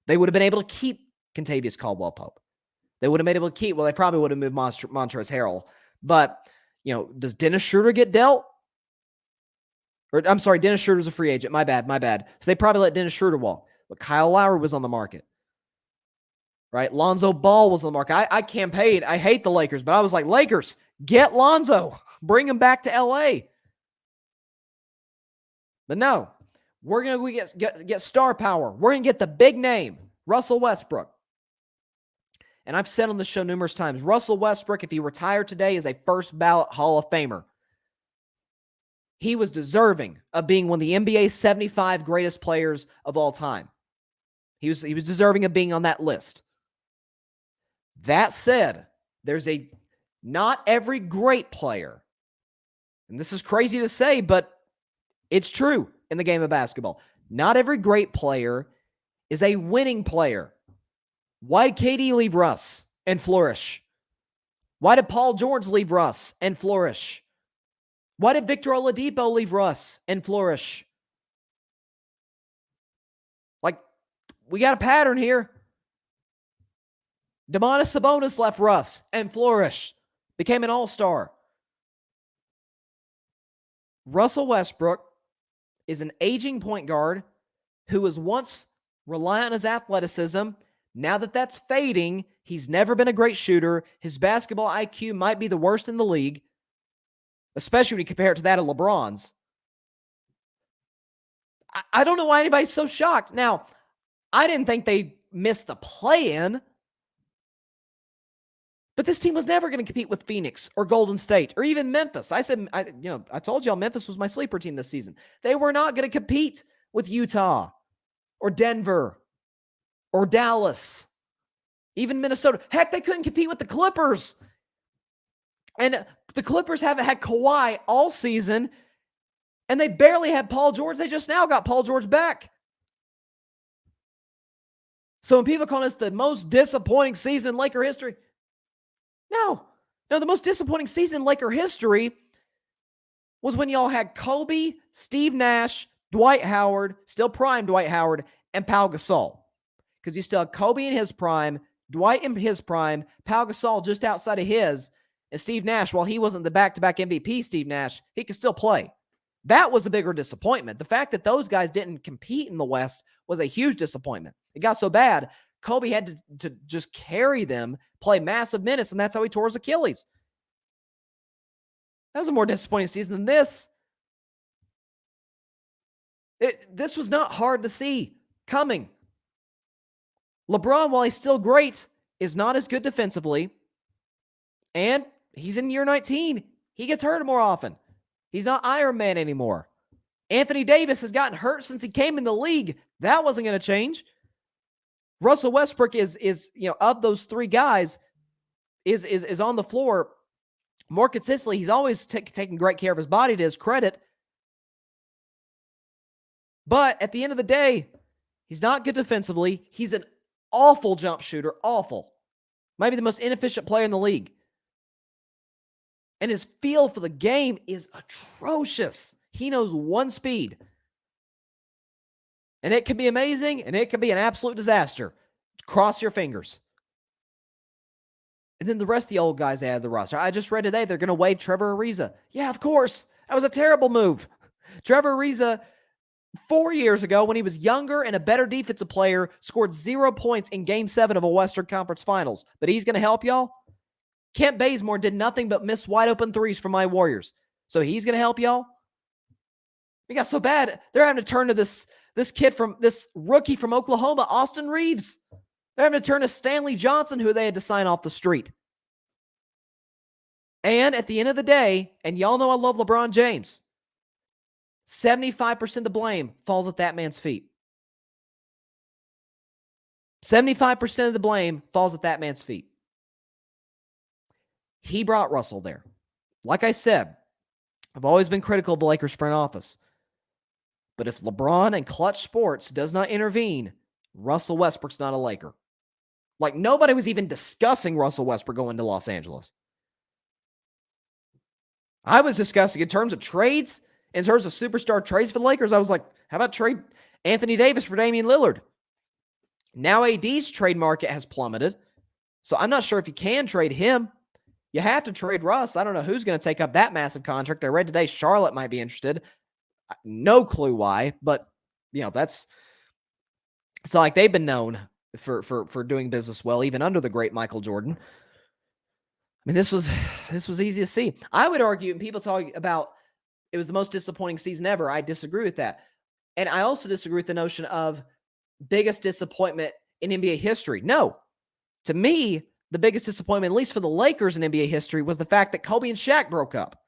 They would have been able to keep Kentavious Caldwell-Pope. They would have been able to keep, well, they probably would have moved Montrezl Harrell. But, does Dennis Schroeder get dealt? Or, I'm sorry, Dennis Schroeder's a free agent. My bad. So they probably let Dennis Schroeder walk. But Kyle Lowry was on the market. Right? Lonzo Ball was on the market. I campaigned. I hate the Lakers, but I was like, Lakers, get Lonzo. Bring him back to LA. But no. We're going to get star power. We're going to get the big name, Russell Westbrook. And I've said on the show numerous times, Russell Westbrook, if he retired today, is a first ballot Hall of Famer. He was deserving of being one of the NBA's 75 greatest players of all time. He was deserving of being on that list. That said, there's not every great player, and this is crazy to say, but it's true in the game of basketball. Not every great player is a winning player. Why did KD leave Russ and flourish? Why did Paul George leave Russ and flourish? Why did Victor Oladipo leave Russ and flourish? Like, we got a pattern here. Domantas Sabonis left Russ and flourished, became an all-star. Russell Westbrook is an aging point guard who was once reliant on his athleticism. Now that that's fading, he's never been a great shooter. His basketball IQ might be the worst in the league, especially when you compare it to that of LeBron's. I don't know why anybody's so shocked. Now, I didn't think they missed the play-in, but this team was never going to compete with Phoenix or Golden State or even Memphis. I told y'all Memphis was my sleeper team this season. They were not going to compete with Utah or Denver or Dallas, even Minnesota. Heck, they couldn't compete with the Clippers. And the Clippers haven't had Kawhi all season, and they barely had Paul George. They just now got Paul George back. So when people call this the most disappointing season in Laker history, no, the most disappointing season in Laker history was when y'all had Kobe, Steve Nash, Dwight Howard, still prime Dwight Howard, and Pau Gasol. Because you still had Kobe in his prime, Dwight in his prime, Pau Gasol just outside of his, and Steve Nash, while he wasn't the back-to-back MVP Steve Nash, he could still play. That was a bigger disappointment. The fact that those guys didn't compete in the West was a huge disappointment. It got so bad, Kobe had to just carry them, play massive minutes, and that's how he tore his Achilles. That was a more disappointing season than this. This was not hard to see coming. LeBron, while he's still great, is not as good defensively, and he's in year 19. He gets hurt more often. He's not Iron Man anymore. Anthony Davis has gotten hurt since he came in the league. That wasn't going to change. Russell Westbrook is of those three guys, is on the floor more consistently. He's always taking great care of his body, to his credit. But at the end of the day, he's not good defensively. He's an awful jump shooter. Awful. Might be the most inefficient player in the league. And his feel for the game is atrocious. He knows one speed. And it can be amazing, and it can be an absolute disaster. Cross your fingers. And then the rest of the old guys added the roster. I just read today they're going to waive Trevor Ariza. Yeah, of course. That was a terrible move. Trevor Ariza, 4 years ago, when he was younger and a better defensive player, scored 0 points in Game 7 of a Western Conference Finals. But he's going to help y'all? Kent Bazemore did nothing but miss wide-open threes from my Warriors. So he's going to help y'all? It got so bad, they're having to turn to this rookie from Oklahoma, Austin Reeves. They're having to turn to Stanley Johnson, who they had to sign off the street. And at the end of the day, and y'all know I love LeBron James, 75% of the blame falls at that man's feet. 75% of the blame falls at that man's feet. He brought Russell there. Like I said, I've always been critical of the Lakers front office. But if LeBron and Clutch Sports does not intervene, Russell Westbrook's not a Laker. Like, nobody was even discussing Russell Westbrook going to Los Angeles. I was discussing in terms of trades, in terms of superstar trades for the Lakers. I was like, how about trade Anthony Davis for Damian Lillard? Now AD's trade market has plummeted, so I'm not sure if you can trade him. You have to trade Russ. I don't know who's going to take up that massive contract. I read today Charlotte might be interested. No clue why, but that's so like they've been known for doing business well, even under the great Michael Jordan. I mean, this was easy to see. I would argue, and people talk about it was the most disappointing season ever. I disagree with that. And I also disagree with the notion of biggest disappointment in NBA history. No. To me, the biggest disappointment, at least for the Lakers in NBA history, was the fact that Kobe and Shaq broke up.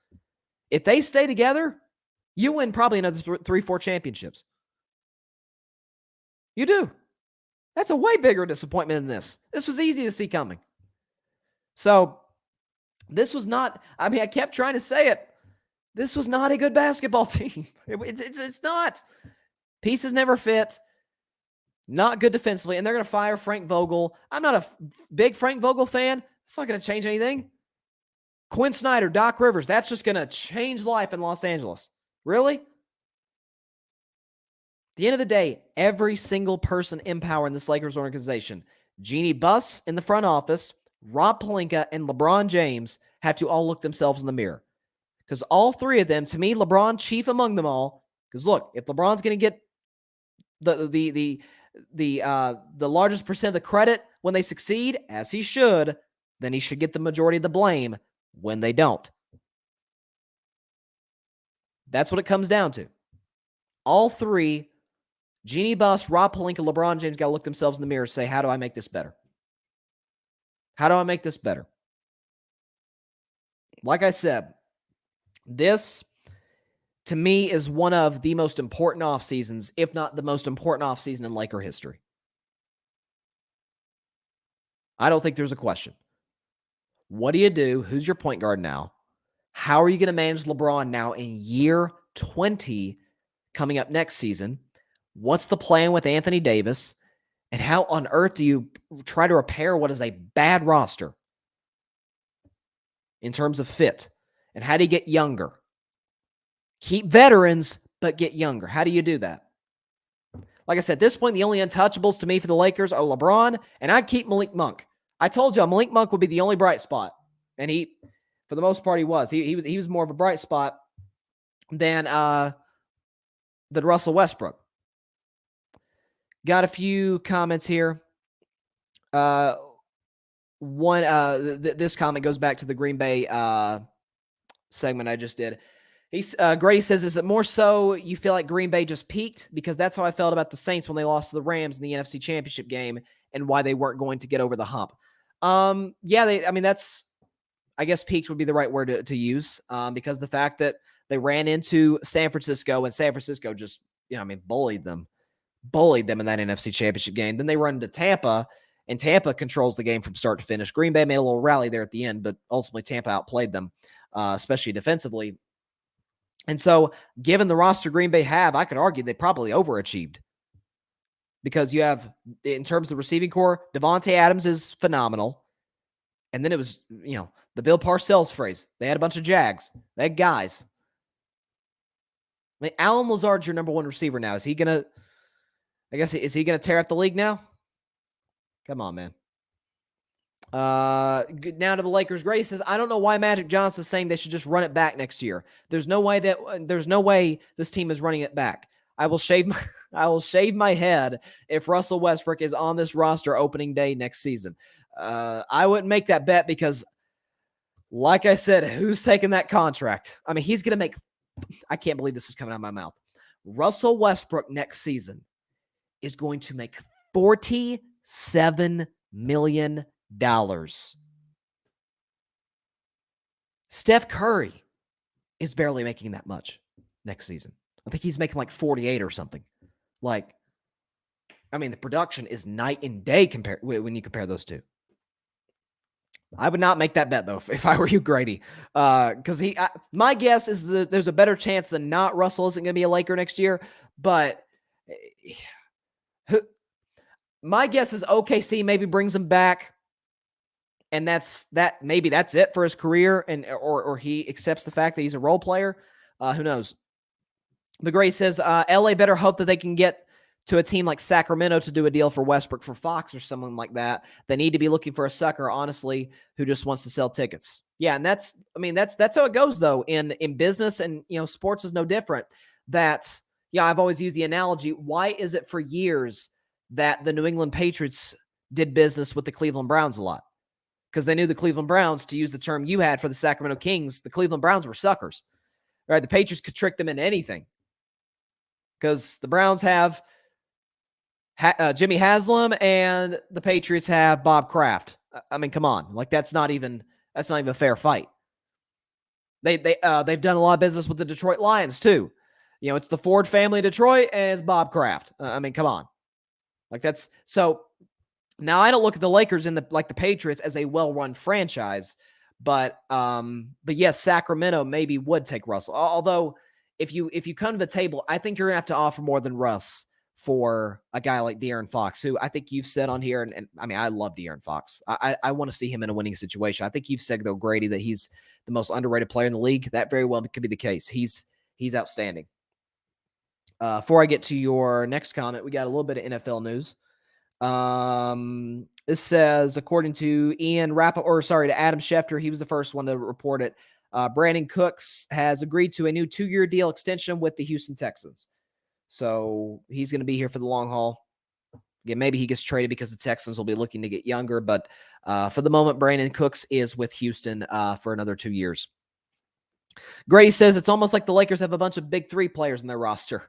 If they stay together, you win probably another 3-4 championships. You do. That's a way bigger disappointment than this. This was easy to see coming. So, this was not, I mean, I kept trying to say it. This was not a good basketball team. It's not. Pieces never fit. Not good defensively. And they're going to fire Frank Vogel. I'm not a big Frank Vogel fan. It's not going to change anything. Quinn Snyder, Doc Rivers, that's just going to change life in Los Angeles. Really? At the end of the day, every single person in power in this Lakers organization, Jeannie Buss in the front office, Rob Pelinka, and LeBron James have to all look themselves in the mirror. Because all three of them, to me, LeBron chief among them all. Because look, if LeBron's going to get the largest percent of the credit when they succeed, as he should, then he should get the majority of the blame when they don't. That's what it comes down to. All three, Jeannie Buss, Rob Pelinka, LeBron James, got to look themselves in the mirror and say, how do I make this better? How do I make this better? Like I said, this, to me, is one of the most important off seasons, if not the most important off season in Laker history. I don't think there's a question. What do you do? Who's your point guard now? How are you going to manage LeBron now in year 20 coming up next season? What's the plan with Anthony Davis? And how on earth do you try to repair what is a bad roster in terms of fit? And how do you get younger? Keep veterans, but get younger. How do you do that? Like I said, at this point, the only untouchables to me for the Lakers are LeBron, and I'd keep Malik Monk. I told you Malik Monk would be the only bright spot. And he, for the most part, he was. He was more of a bright spot than Russell Westbrook. Got a few comments here. This comment goes back to the Green Bay segment I just did. Grady says, is it more so you feel like Green Bay just peaked? Because that's how I felt about the Saints when they lost to the Rams in the NFC Championship game and why they weren't going to get over the hump. That's, I guess peaked would be the right word to use because the fact that they ran into San Francisco and San Francisco just, bullied them in that NFC Championship game. Then they run into Tampa, and Tampa controls the game from start to finish. Green Bay made a little rally there at the end, but ultimately Tampa outplayed them, especially defensively. And so, given the roster Green Bay have, I could argue they probably overachieved. Because you have, in terms of the receiving core, Devontae Adams is phenomenal. And then it was, the Bill Parcells phrase. They had a bunch of Jags. They had guys. Alan Lazard's your number one receiver now. Is he going to tear up the league now? Come on, man. Now to the Lakers. Grady says, I don't know why Magic Johnson is saying they should just run it back next year. There's no way this team is running it back. I will shave my head if Russell Westbrook is on this roster opening day next season. I wouldn't make that bet because, like I said, who's taking that contract? He's going to make, I can't believe this is coming out of my mouth. Russell Westbrook next season is going to make $47 million. Steph Curry is barely making that much next season. I think he's making like 48 or something. The production is night and day when you compare those two. I would not make that bet, though, if I were you, Grady. Because my guess is that there's a better chance than not Russell isn't going to be a Laker next year. But my guess is OKC maybe brings him back. And maybe that's it for his career, or he accepts the fact that he's a role player. Who knows? The Gray says, LA better hope that they can get to a team like Sacramento to do a deal for Westbrook for Fox or someone like that. They need to be looking for a sucker, honestly, who just wants to sell tickets. Yeah, and that's how it goes, though, in business, and sports is no different. I've always used the analogy, why is it for years that the New England Patriots did business with the Cleveland Browns a lot? Because they knew the Cleveland Browns, to use the term you had for the Sacramento Kings, the Cleveland Browns were suckers. Right? The Patriots could trick them into anything. because the Browns have Jimmy Haslam and the Patriots have Bob Kraft. I mean, come on, like that's not even a fair fight. They've done a lot of business with the Detroit Lions too. You know, it's the Ford family of Detroit and it's Bob Kraft. I mean, come on, like that's so. Now I don't look at the Lakers and the Patriots as a well-run franchise, but yes, Sacramento maybe would take Russell. Although if you come to the table, I think you're gonna have to offer more than Russ for a guy like De'Aaron Fox, who I think you've said on here, and I mean I love De'Aaron Fox. I want to see him in a winning situation. I think you've said though, Grady, that he's the most underrated player in the league. That very well could be the case. He's outstanding. Before I get to your next comment, we got a little bit of NFL news. This says, according to to Adam Schefter, he was the first one to report it. Brandon Cooks has agreed to a new 2-year deal extension with the Houston Texans. So he's going to be here for the long haul. Again, maybe he gets traded because the Texans will be looking to get younger, but for the moment, Brandon Cooks is with Houston for another 2 years. Grady says it's almost like the Lakers have a bunch of big three players in their roster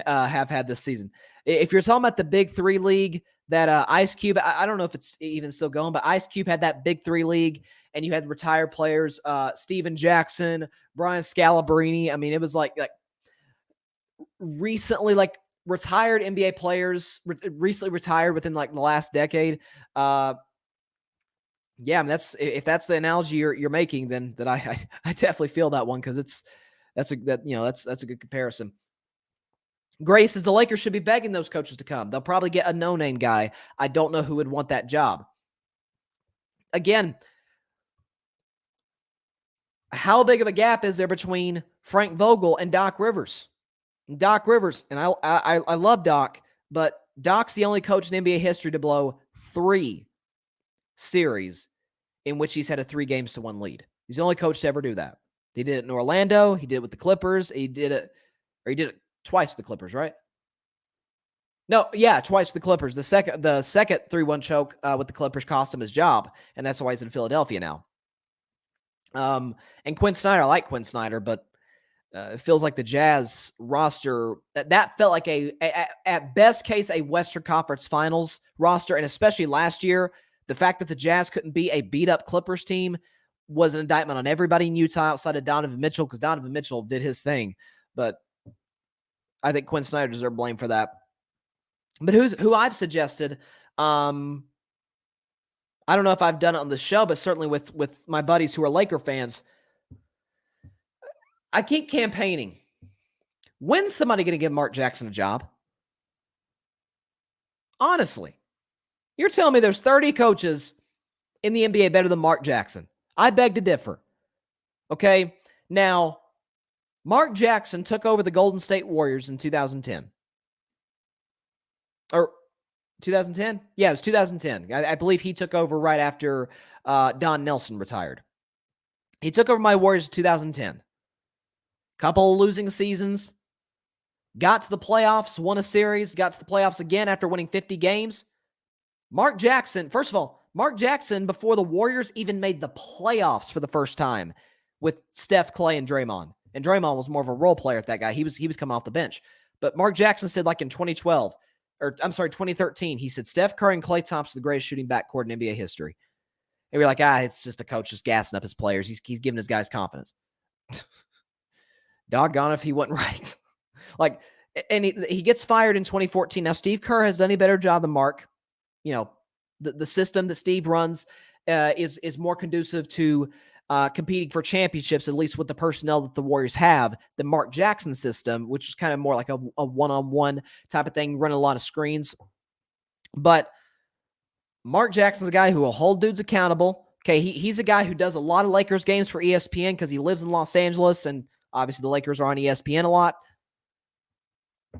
have had this season. If you're talking about the big three league, that Ice Cube, I don't know if it's even still going, but Ice Cube had that big three league, and you had retired players, Steven Jackson, Brian Scalabrine. I mean, it was like recently, like retired NBA players, recently retired within like the last decade. Yeah, I mean, if that's the analogy you're making, then I definitely feel that one, because that's a good comparison. Gray says the Lakers should be begging those coaches to come. They'll probably get a no-name guy. I don't know who would want that job. Again, how big of a gap is there between Frank Vogel and Doc Rivers? And I love Doc, but Doc's the only coach in NBA history to blow 3 series in which he's had a 3-1 lead. He's the only coach to ever do that. He did it in Orlando. He did it with the Clippers. He did it twice with the Clippers, right? No, yeah, twice with the Clippers. The second 3-1 choke with the Clippers cost him his job, and that's why he's in Philadelphia now. And Quinn Snyder, I like Quinn Snyder, but it feels like the Jazz roster, that felt like at best case, a Western Conference Finals roster, and especially last year, the fact that the Jazz couldn't be a beat-up Clippers team was an indictment on everybody in Utah outside of Donovan Mitchell, because Donovan Mitchell did his thing, but I think Quinn Snyder deserves blame for that. But who I've suggested, I don't know if I've done it on the show, but certainly with my buddies who are Laker fans, I keep campaigning. When's somebody going to give Mark Jackson a job? Honestly, you're telling me there's 30 coaches in the NBA better than Mark Jackson. I beg to differ. Okay, now, Mark Jackson took over the Golden State Warriors in 2010. Or 2010? Yeah, it was 2010. I believe he took over right after Don Nelson retired. He took over my Warriors in 2010. Couple of losing seasons. Got to the playoffs, won a series, got to the playoffs again after winning 50 games. Mark Jackson, first of all, before the Warriors even made the playoffs for the first time with Steph, Clay, and Draymond. And Draymond was more of a role player at that guy. He was coming off the bench. But Mark Jackson said, like in 2013, he said, Steph Curry and Klay Thompson, the greatest shooting backcourt in NBA history. And we're like, it's just a coach just gassing up his players. He's giving his guys confidence. Doggone if he wasn't right. Like, and he gets fired in 2014. Now, Steve Kerr has done a better job than Mark. You know, the system that Steve runs is more conducive to competing for championships, at least with the personnel that the Warriors have, than Mark Jackson's system, which is kind of more like a one-on-one type of thing, running a lot of screens. But Mark Jackson's a guy who will hold dudes accountable. Okay, he's a guy who does a lot of Lakers games for ESPN because he lives in Los Angeles, and obviously the Lakers are on ESPN a lot.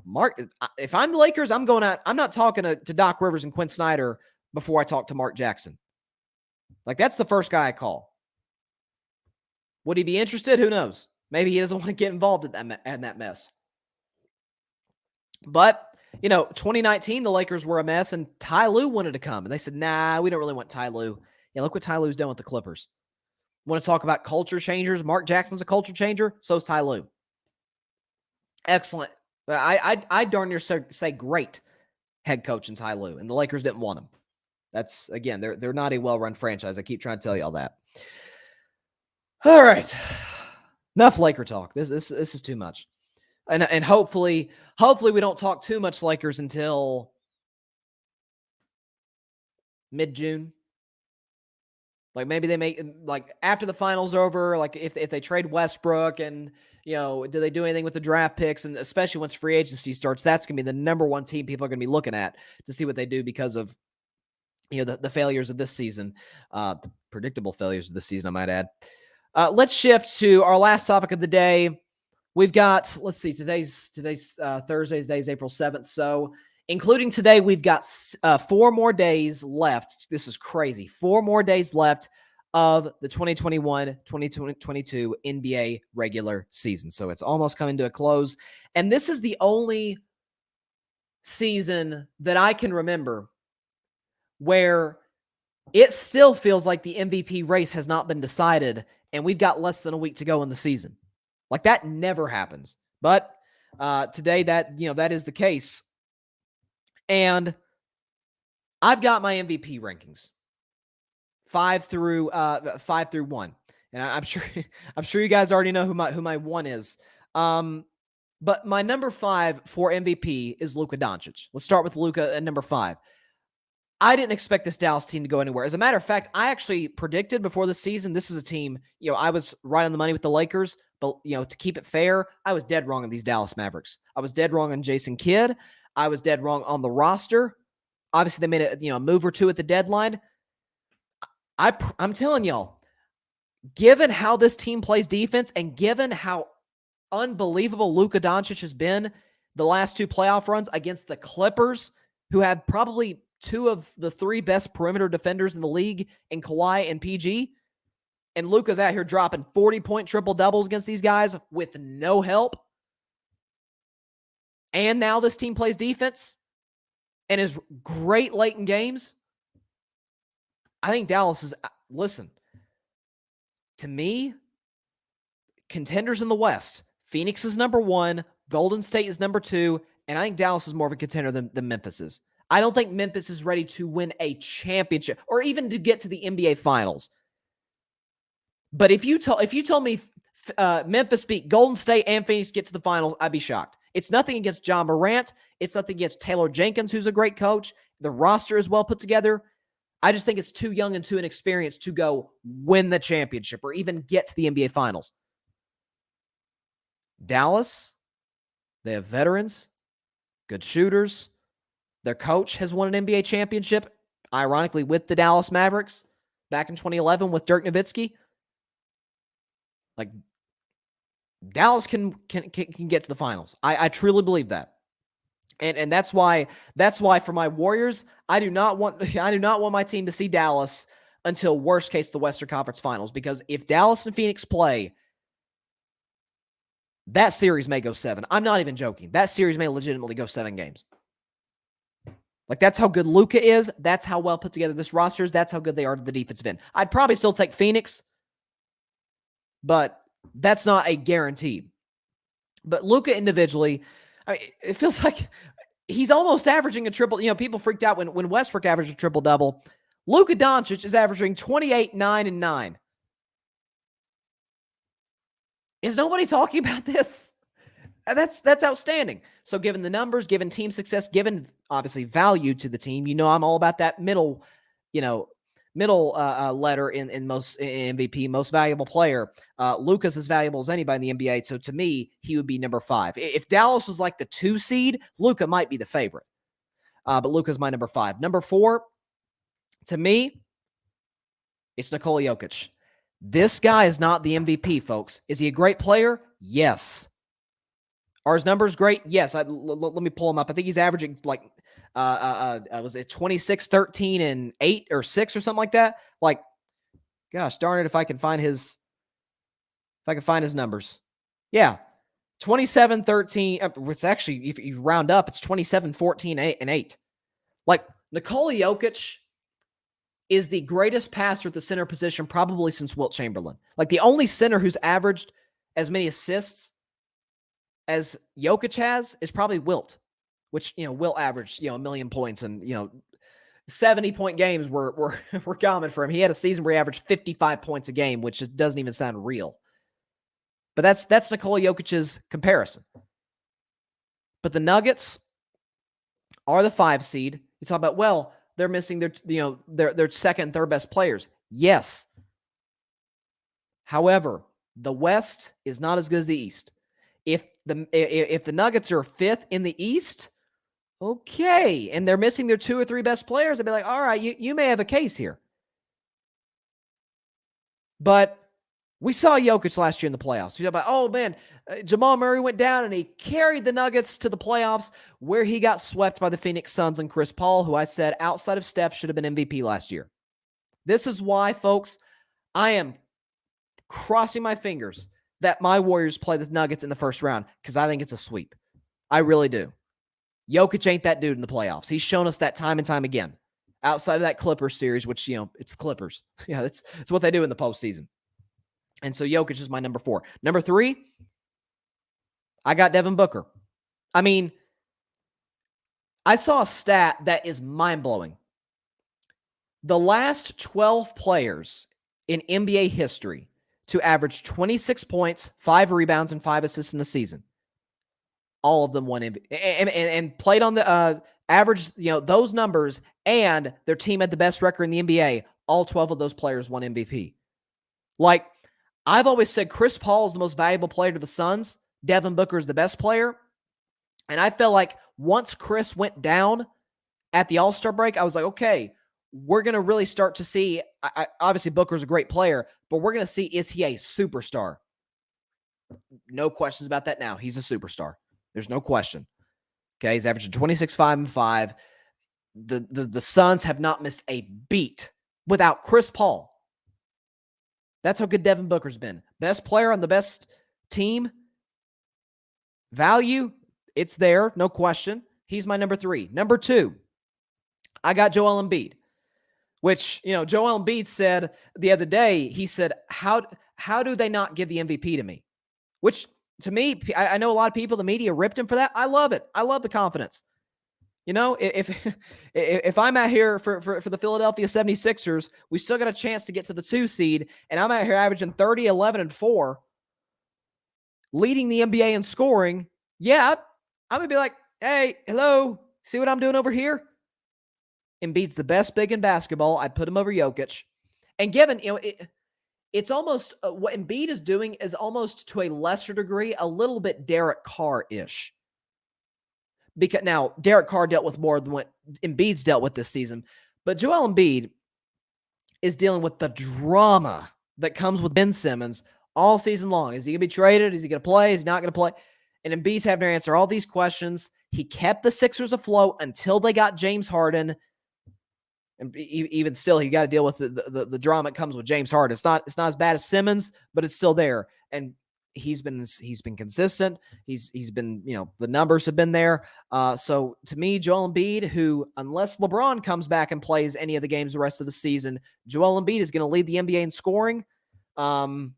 Mark, if I'm the Lakers, I'm not talking to Doc Rivers and Quinn Snyder before I talk to Mark Jackson. Like, that's the first guy I call. Would he be interested? Who knows? Maybe he doesn't want to get involved in that mess. But, 2019, the Lakers were a mess, and Ty Lue wanted to come. And they said, nah, we don't really want Ty Lue. Yeah, look what Ty Lue's done with the Clippers. Want to talk about culture changers? Mark Jackson's a culture changer. So is Ty Lue. Excellent I darn near say great head coach in Ty Lue, and the Lakers didn't want him. That's, again, they're not a well-run franchise. I keep trying to tell y'all that. All right. Enough Laker talk. This is too much. And hopefully we don't talk too much Lakers until mid-June. Like maybe they make, like, after the finals are over, like if they trade Westbrook and, do they do anything with the draft picks, and especially once free agency starts, that's going to be the number one team people are going to be looking at to see what they do because of, the failures of this season, the predictable failures of this season, I might add. Let's shift to our last topic of the day. We've got, let's see, today's Thursday, today's April 7th. So including today, we've got 4 more days left. This is crazy. 4 more days left of the 2021-2022 NBA regular season. So it's almost coming to a close. And this is the only season that I can remember where it still feels like the MVP race has not been decided, and we've got less than a week to go in the season. Like, that never happens. But today that is the case. And I've got my MVP rankings. 5 through 1. And I'm sure you guys already know who my 1 is. But my number 5 for MVP is Luka Doncic. Let's start with Luka at number 5. I didn't expect this Dallas team to go anywhere. As a matter of fact, I actually predicted before the season, this is a team, I was right on the money with the Lakers, but, to keep it fair, I was dead wrong on these Dallas Mavericks. I was dead wrong on Jason Kidd. I was dead wrong on the roster. Obviously, they made a move or two at the deadline. I'm telling y'all, given how this team plays defense and given how unbelievable Luka Doncic has been the last 2 playoff runs against the Clippers, who had probably 2 of the 3 best perimeter defenders in the league in Kawhi and PG. And Luka's out here dropping 40-point triple-doubles against these guys with no help. And now this team plays defense and is great late in games. I think Dallas is, listen, to me, contenders in the West, Phoenix is number 1, Golden State is number 2, and I think Dallas is more of a contender than Memphis is. I don't think Memphis is ready to win a championship or even to get to the NBA Finals. But if you told me Memphis beat Golden State and Phoenix get to the finals, I'd be shocked. It's nothing against John Morant. It's nothing against Taylor Jenkins, who's a great coach. The roster is well put together. I just think it's too young and too inexperienced to go win the championship or even get to the NBA Finals. Dallas, they have veterans, good shooters. Their coach has won an NBA championship, ironically, with the Dallas Mavericks back in 2011 with Dirk Nowitzki. Like, Dallas can get to the finals. I truly believe that. And that's why for my Warriors, I do not want my team to see Dallas until worst case the Western Conference Finals, because if Dallas and Phoenix play, that series may go 7. I'm not even joking. That series may legitimately go 7 games. Like, that's how good Luka is. That's how well put together this roster is. That's how good they are to the defensive end. I'd probably still take Phoenix, but that's not a guarantee. But Luka individually, I mean, it feels like he's almost averaging a triple. People freaked out when Westbrook averaged a triple-double. Luka Doncic is averaging 28, 9, and 9. Is nobody talking about this? That's outstanding. So given the numbers, given team success, given obviously value to the team, I'm all about that middle letter in most MVP, most valuable player. Luka's as valuable as anybody in the NBA. So to me, he would be number 5. If Dallas was like the 2 seed, Luka might be the favorite. But Luka's my number 5. Number 4, to me, it's Nikola Jokic. This guy is not the MVP, folks. Is he a great player? Yes. Are his numbers great? Yes. Let me pull him up. I think he's averaging like, was it 26, 13, and 8 or 6 or something like that? Like, gosh darn it, if I can find his numbers. Yeah. 27, 13. It's actually, if you round up, it's 27, 14, 8, and 8. Like, Nikola Jokic is the greatest passer at the center position probably since Wilt Chamberlain. Like, the only center who's averaged as many assists as Jokic has is probably Wilt, which, Wilt averaged, 1,000,000 points and, 70-point games were common for him. He had a season where he averaged 55 points a game, which just doesn't even sound real. But that's Nikola Jokic's comparison. But the Nuggets are the 5 seed. You talk about, well, they're missing their second and third best players. Yes. However, the West is not as good as the East. If the Nuggets are 5th in the East, okay, and they're missing their 2 or 3 best players, I'd be like, all right, you may have a case here. But we saw Jokic last year in the playoffs. We talk about, oh man, Jamal Murray went down and he carried the Nuggets to the playoffs where he got swept by the Phoenix Suns and Chris Paul, who I said outside of Steph should have been MVP last year. This is why, folks, I am crossing my fingers that my Warriors play the Nuggets in the first round because I think it's a sweep. I really do. Jokic ain't that dude in the playoffs. He's shown us that time and time again. Outside of that Clippers series, which, it's the Clippers. Yeah, it's what they do in the postseason. And so Jokic is my number 4. Number 3, I got Devin Booker. I mean, I saw a stat that is mind-blowing. The last 12 players in NBA history to average 26 points, 5 rebounds, and 5 assists in a season. All of them won MVP and played on the average, those numbers, and their team had the best record in the NBA. All 12 of those players won MVP. Like, I've always said Chris Paul is the most valuable player to the Suns. Devin Booker is the best player. And I felt like once Chris went down at the All-Star break, I was like, okay, we're going to really start to see, obviously Booker's a great player, but we're going to see, is he a superstar? No questions about that now. He's a superstar. There's no question. Okay, he's averaging 26, 5, and 5. The Suns have not missed a beat without Chris Paul. That's how good Devin Booker's been. Best player on the best team. Value, it's there, no question. He's my number 3. Number 2, I got Joel Embiid, which, Joel Embiid said the other day, he said, how do they not give the MVP to me? Which, to me, I know a lot of people, the media ripped him for that. I love it. I love the confidence. If I'm out here for the Philadelphia 76ers, we still got a chance to get to the 2 seed, and I'm out here averaging 30, 11, and 4, leading the NBA in scoring, yeah, I'm going to be like, hey, hello, see what I'm doing over here? Embiid's the best big in basketball. I'd put him over Jokic. And given, it's almost what Embiid is doing is almost to a lesser degree, a little bit Derek Carr-ish. Because now Derek Carr dealt with more than what Embiid's dealt with this season, but Joel Embiid is dealing with the drama that comes with Ben Simmons all season long. Is he going to be traded? Is he going to play? Is he not going to play? And Embiid's having to answer all these questions. He kept the Sixers afloat until they got James Harden. And even still, he got to deal with the drama that comes with James Harden. It's not as bad as Simmons, but it's still there. And he's been consistent. He's been, the numbers have been there. So to me, Joel Embiid, who, unless LeBron comes back and plays any of the games the rest of the season, Joel Embiid is going to lead the NBA in scoring. 30,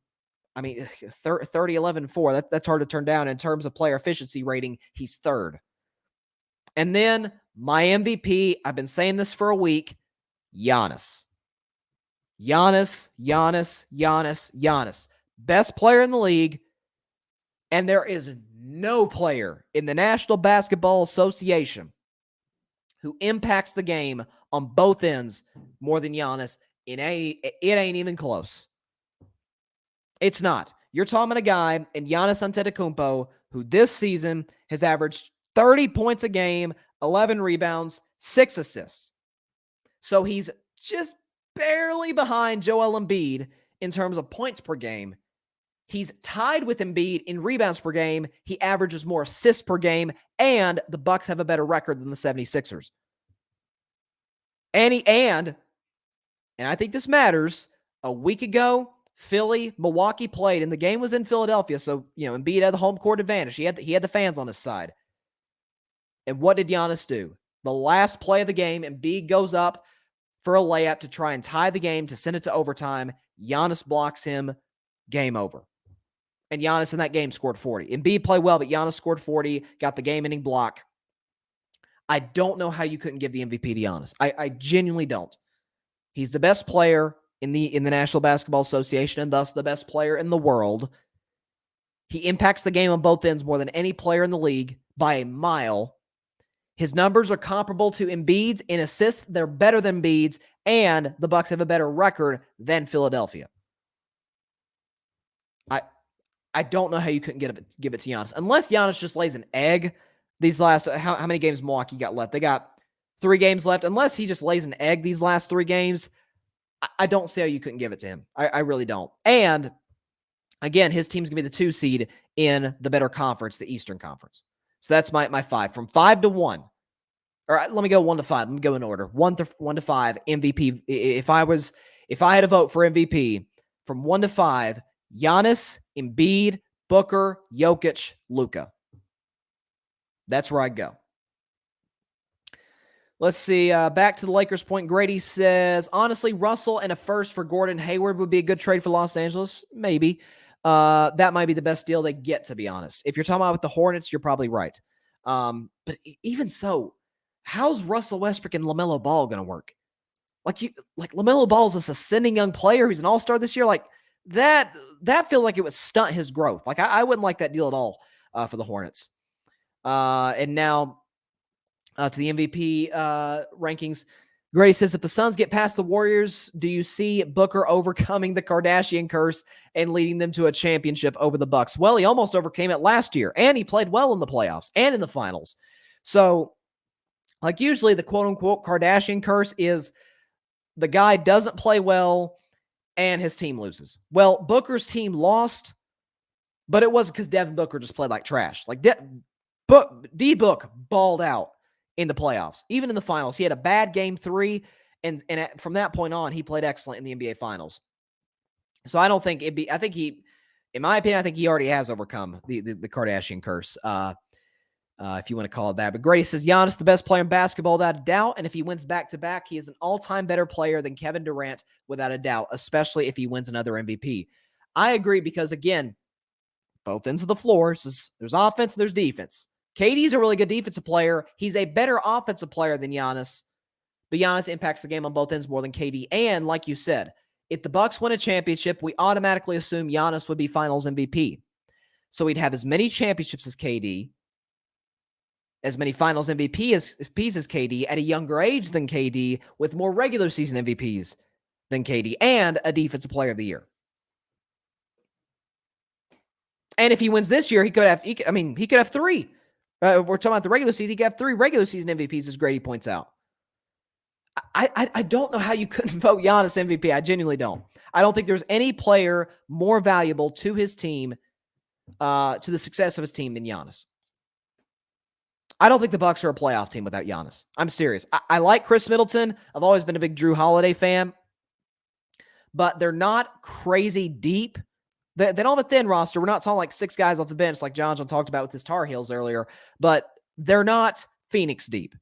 11, 4. That's hard to turn down. In terms of player efficiency rating, he's 3rd. And then my MVP, I've been saying this for a week, Giannis. Giannis. Best player in the league. And there is no player in the National Basketball Association who impacts the game on both ends more than Giannis. It ain't even close. It's not. You're talking about a guy in Giannis Antetokounmpo who this season has averaged 30 points a game, 11 rebounds, 6 assists. So he's just barely behind Joel Embiid in terms of points per game. He's tied with Embiid in rebounds per game. He averages more assists per game, and the Bucks have a better record than the 76ers. And I think this matters, a week ago, Milwaukee played, and the game was in Philadelphia, so, Embiid had the home court advantage. He had the fans on his side. And what did Giannis do? The last play of the game, Embiid goes up for a layup to try and tie the game to send it to overtime. Giannis blocks him. Game over. And Giannis in that game scored 40. Embiid played well, but Giannis scored 40, got the game-ending block. I don't know how you couldn't give the MVP to Giannis. I genuinely don't. He's the best player in the National Basketball Association and thus the best player in the world. He impacts the game on both ends more than any player in the league by a mile. His numbers are comparable to Embiid's in assists. They're better than Embiid's, and the Bucks have a better record than Philadelphia. I don't know how you couldn't give it to Giannis. Unless Giannis just lays an egg these last, how many games Milwaukee got left? They got 3 games left. Unless he just lays an egg these last 3 games, I don't see how you couldn't give it to him. I really don't. And again, his team's going to be the 2 seed in the better conference, the Eastern Conference. So that's my 5. From 5 to 1. Or let me go 1 to 5. Let me go in order. 1 to 5, MVP. If I had a vote for MVP, from 1 to 5, Giannis, Embiid, Booker, Jokic, Luka. That's where I'd go. Let's see. Back to the Lakers point. Grady says, honestly, Russell and a first for Gordon Hayward would be a good trade for Los Angeles. Maybe. That might be the best deal they get, to be honest. If you're talking about with the Hornets, you're probably right. But even so, how's Russell Westbrook and LaMelo Ball going to work? Like LaMelo Ball is this ascending young player. He's an all-star this year. Like that feels like it would stunt his growth. Like I wouldn't like that deal at all for the Hornets. And now to the MVP rankings. Grady says, if the Suns get past the Warriors, do you see Booker overcoming the Kardashian curse and leading them to a championship over the Bucks? Well, he almost overcame it last year, and he played well in the playoffs and in the finals. So, like usually the quote-unquote Kardashian curse is the guy doesn't play well and his team loses. Well, Booker's team lost, but it wasn't because Devin Booker just played like trash. Like D-Book balled out in the playoffs. Even in the finals, he had a bad game 3, and from that point on, he played excellent in the NBA Finals. So I don't think in my opinion, I think he already has overcome the Kardashian curse, if you want to call it that. But Grady says, Giannis, the best player in basketball without a doubt, and if he wins back-to-back, he is an all-time better player than Kevin Durant without a doubt, especially if he wins another MVP. I agree because, again, both ends of the floor, there's offense and there's defense. KD's a really good defensive player. He's a better offensive player than Giannis, but Giannis impacts the game on both ends more than KD. And like you said, if the Bucks win a championship, we automatically assume Giannis would be Finals MVP. So he'd have as many championships as KD, as many Finals MVPs as KD, at a younger age than KD, with more regular season MVPs than KD, and a Defensive Player of the Year. And if he wins this year, he could have 3. We're talking about the regular season. He could have 3 regular season MVPs, as Grady points out. I don't know how you couldn't vote Giannis MVP. I genuinely don't. I don't think there's any player more valuable to his team, to the success of his team than Giannis. I don't think the Bucks are a playoff team without Giannis. I'm serious. I like Chris Middleton. I've always been a big Drew Holiday fan, but they're not crazy deep. They don't have a thin roster. We're not talking like 6 guys off the bench like John talked about with his Tar Heels earlier, but they're not Phoenix deep.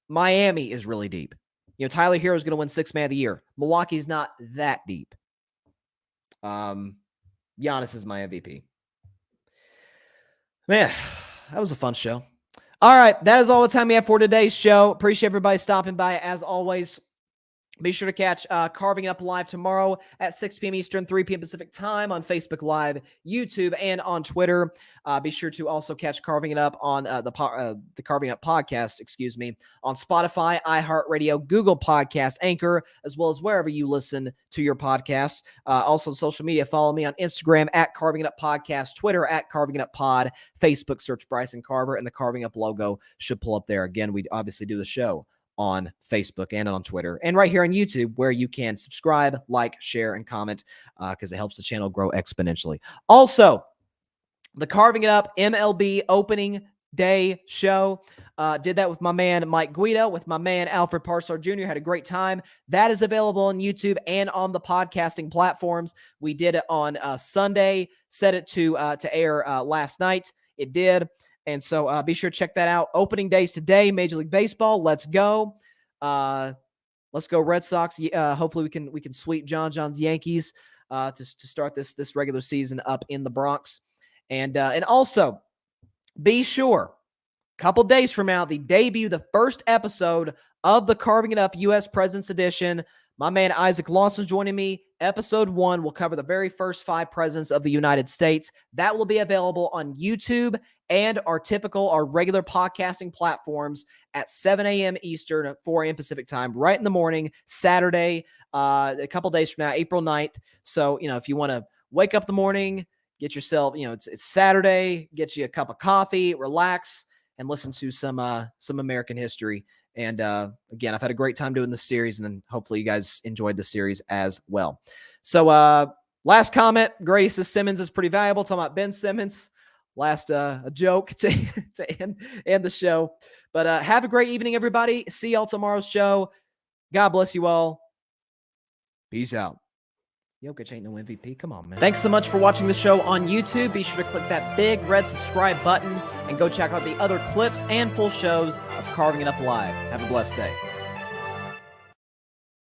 Miami is really deep. Tyler Hero is going to win 6th Man of the Year. Milwaukee's not that deep. Giannis is my MVP. Man, that was a fun show. All right, that is all the time we have for today's show. Appreciate everybody stopping by as always. Be sure to catch Carving It Up Live tomorrow at 6 p.m. Eastern, 3 p.m. Pacific time on Facebook Live, YouTube, and on Twitter. Be sure to also catch Carving It Up on the Carving It Up podcast, on Spotify, iHeartRadio, Google Podcast, Anchor, as well as wherever you listen to your podcast. Also, social media, follow me on Instagram at Carving It Up Podcast, Twitter at Carving It Up Pod, Facebook, search Bryson Carver, and the Carving Up logo should pull up there. Again, we obviously do the show on Facebook and on Twitter and right here on YouTube, where you can subscribe, like, share, and comment because it helps the channel grow exponentially. Also, the Carving It Up MLB opening day show. Did that with my man Mike Guido, with my man Alfred Parslar Jr. Had a great time. That is available on YouTube and on the podcasting platforms. We did it on Sunday, set it to air last night. It did. And so be sure to check that out. Opening days today, Major League Baseball. Let's go. Let's go Red Sox. Hopefully we can sweep John's Yankees. to start this regular season up in the Bronx. And also, be sure, a couple days from now, the first episode of the Carving It Up U.S. Presidents Edition. My man Isaac Lawson joining me. Episode 1 will cover the very first 5 presidents of the United States. That will be available on YouTube and our regular podcasting platforms at 7 a.m. Eastern, 4 a.m. Pacific time, right in the morning, Saturday, a couple days from now, April 9th. So, if you want to wake up in the morning, get yourself, it's Saturday, get you a cup of coffee, relax, and listen to some American history. And again, I've had a great time doing this series, and hopefully you guys enjoyed the series as well. So last comment, Grady says Simmons is pretty valuable. Talking about Ben Simmons. Last a joke to end the show. But have a great evening, everybody. See y'all tomorrow's show. God bless you all. Peace out. Jokic ain't no MVP. Come on, man. Thanks so much for watching the show on YouTube. Be sure to click that big red subscribe button and go check out the other clips and full shows of Carving It Up Live. Have a blessed day.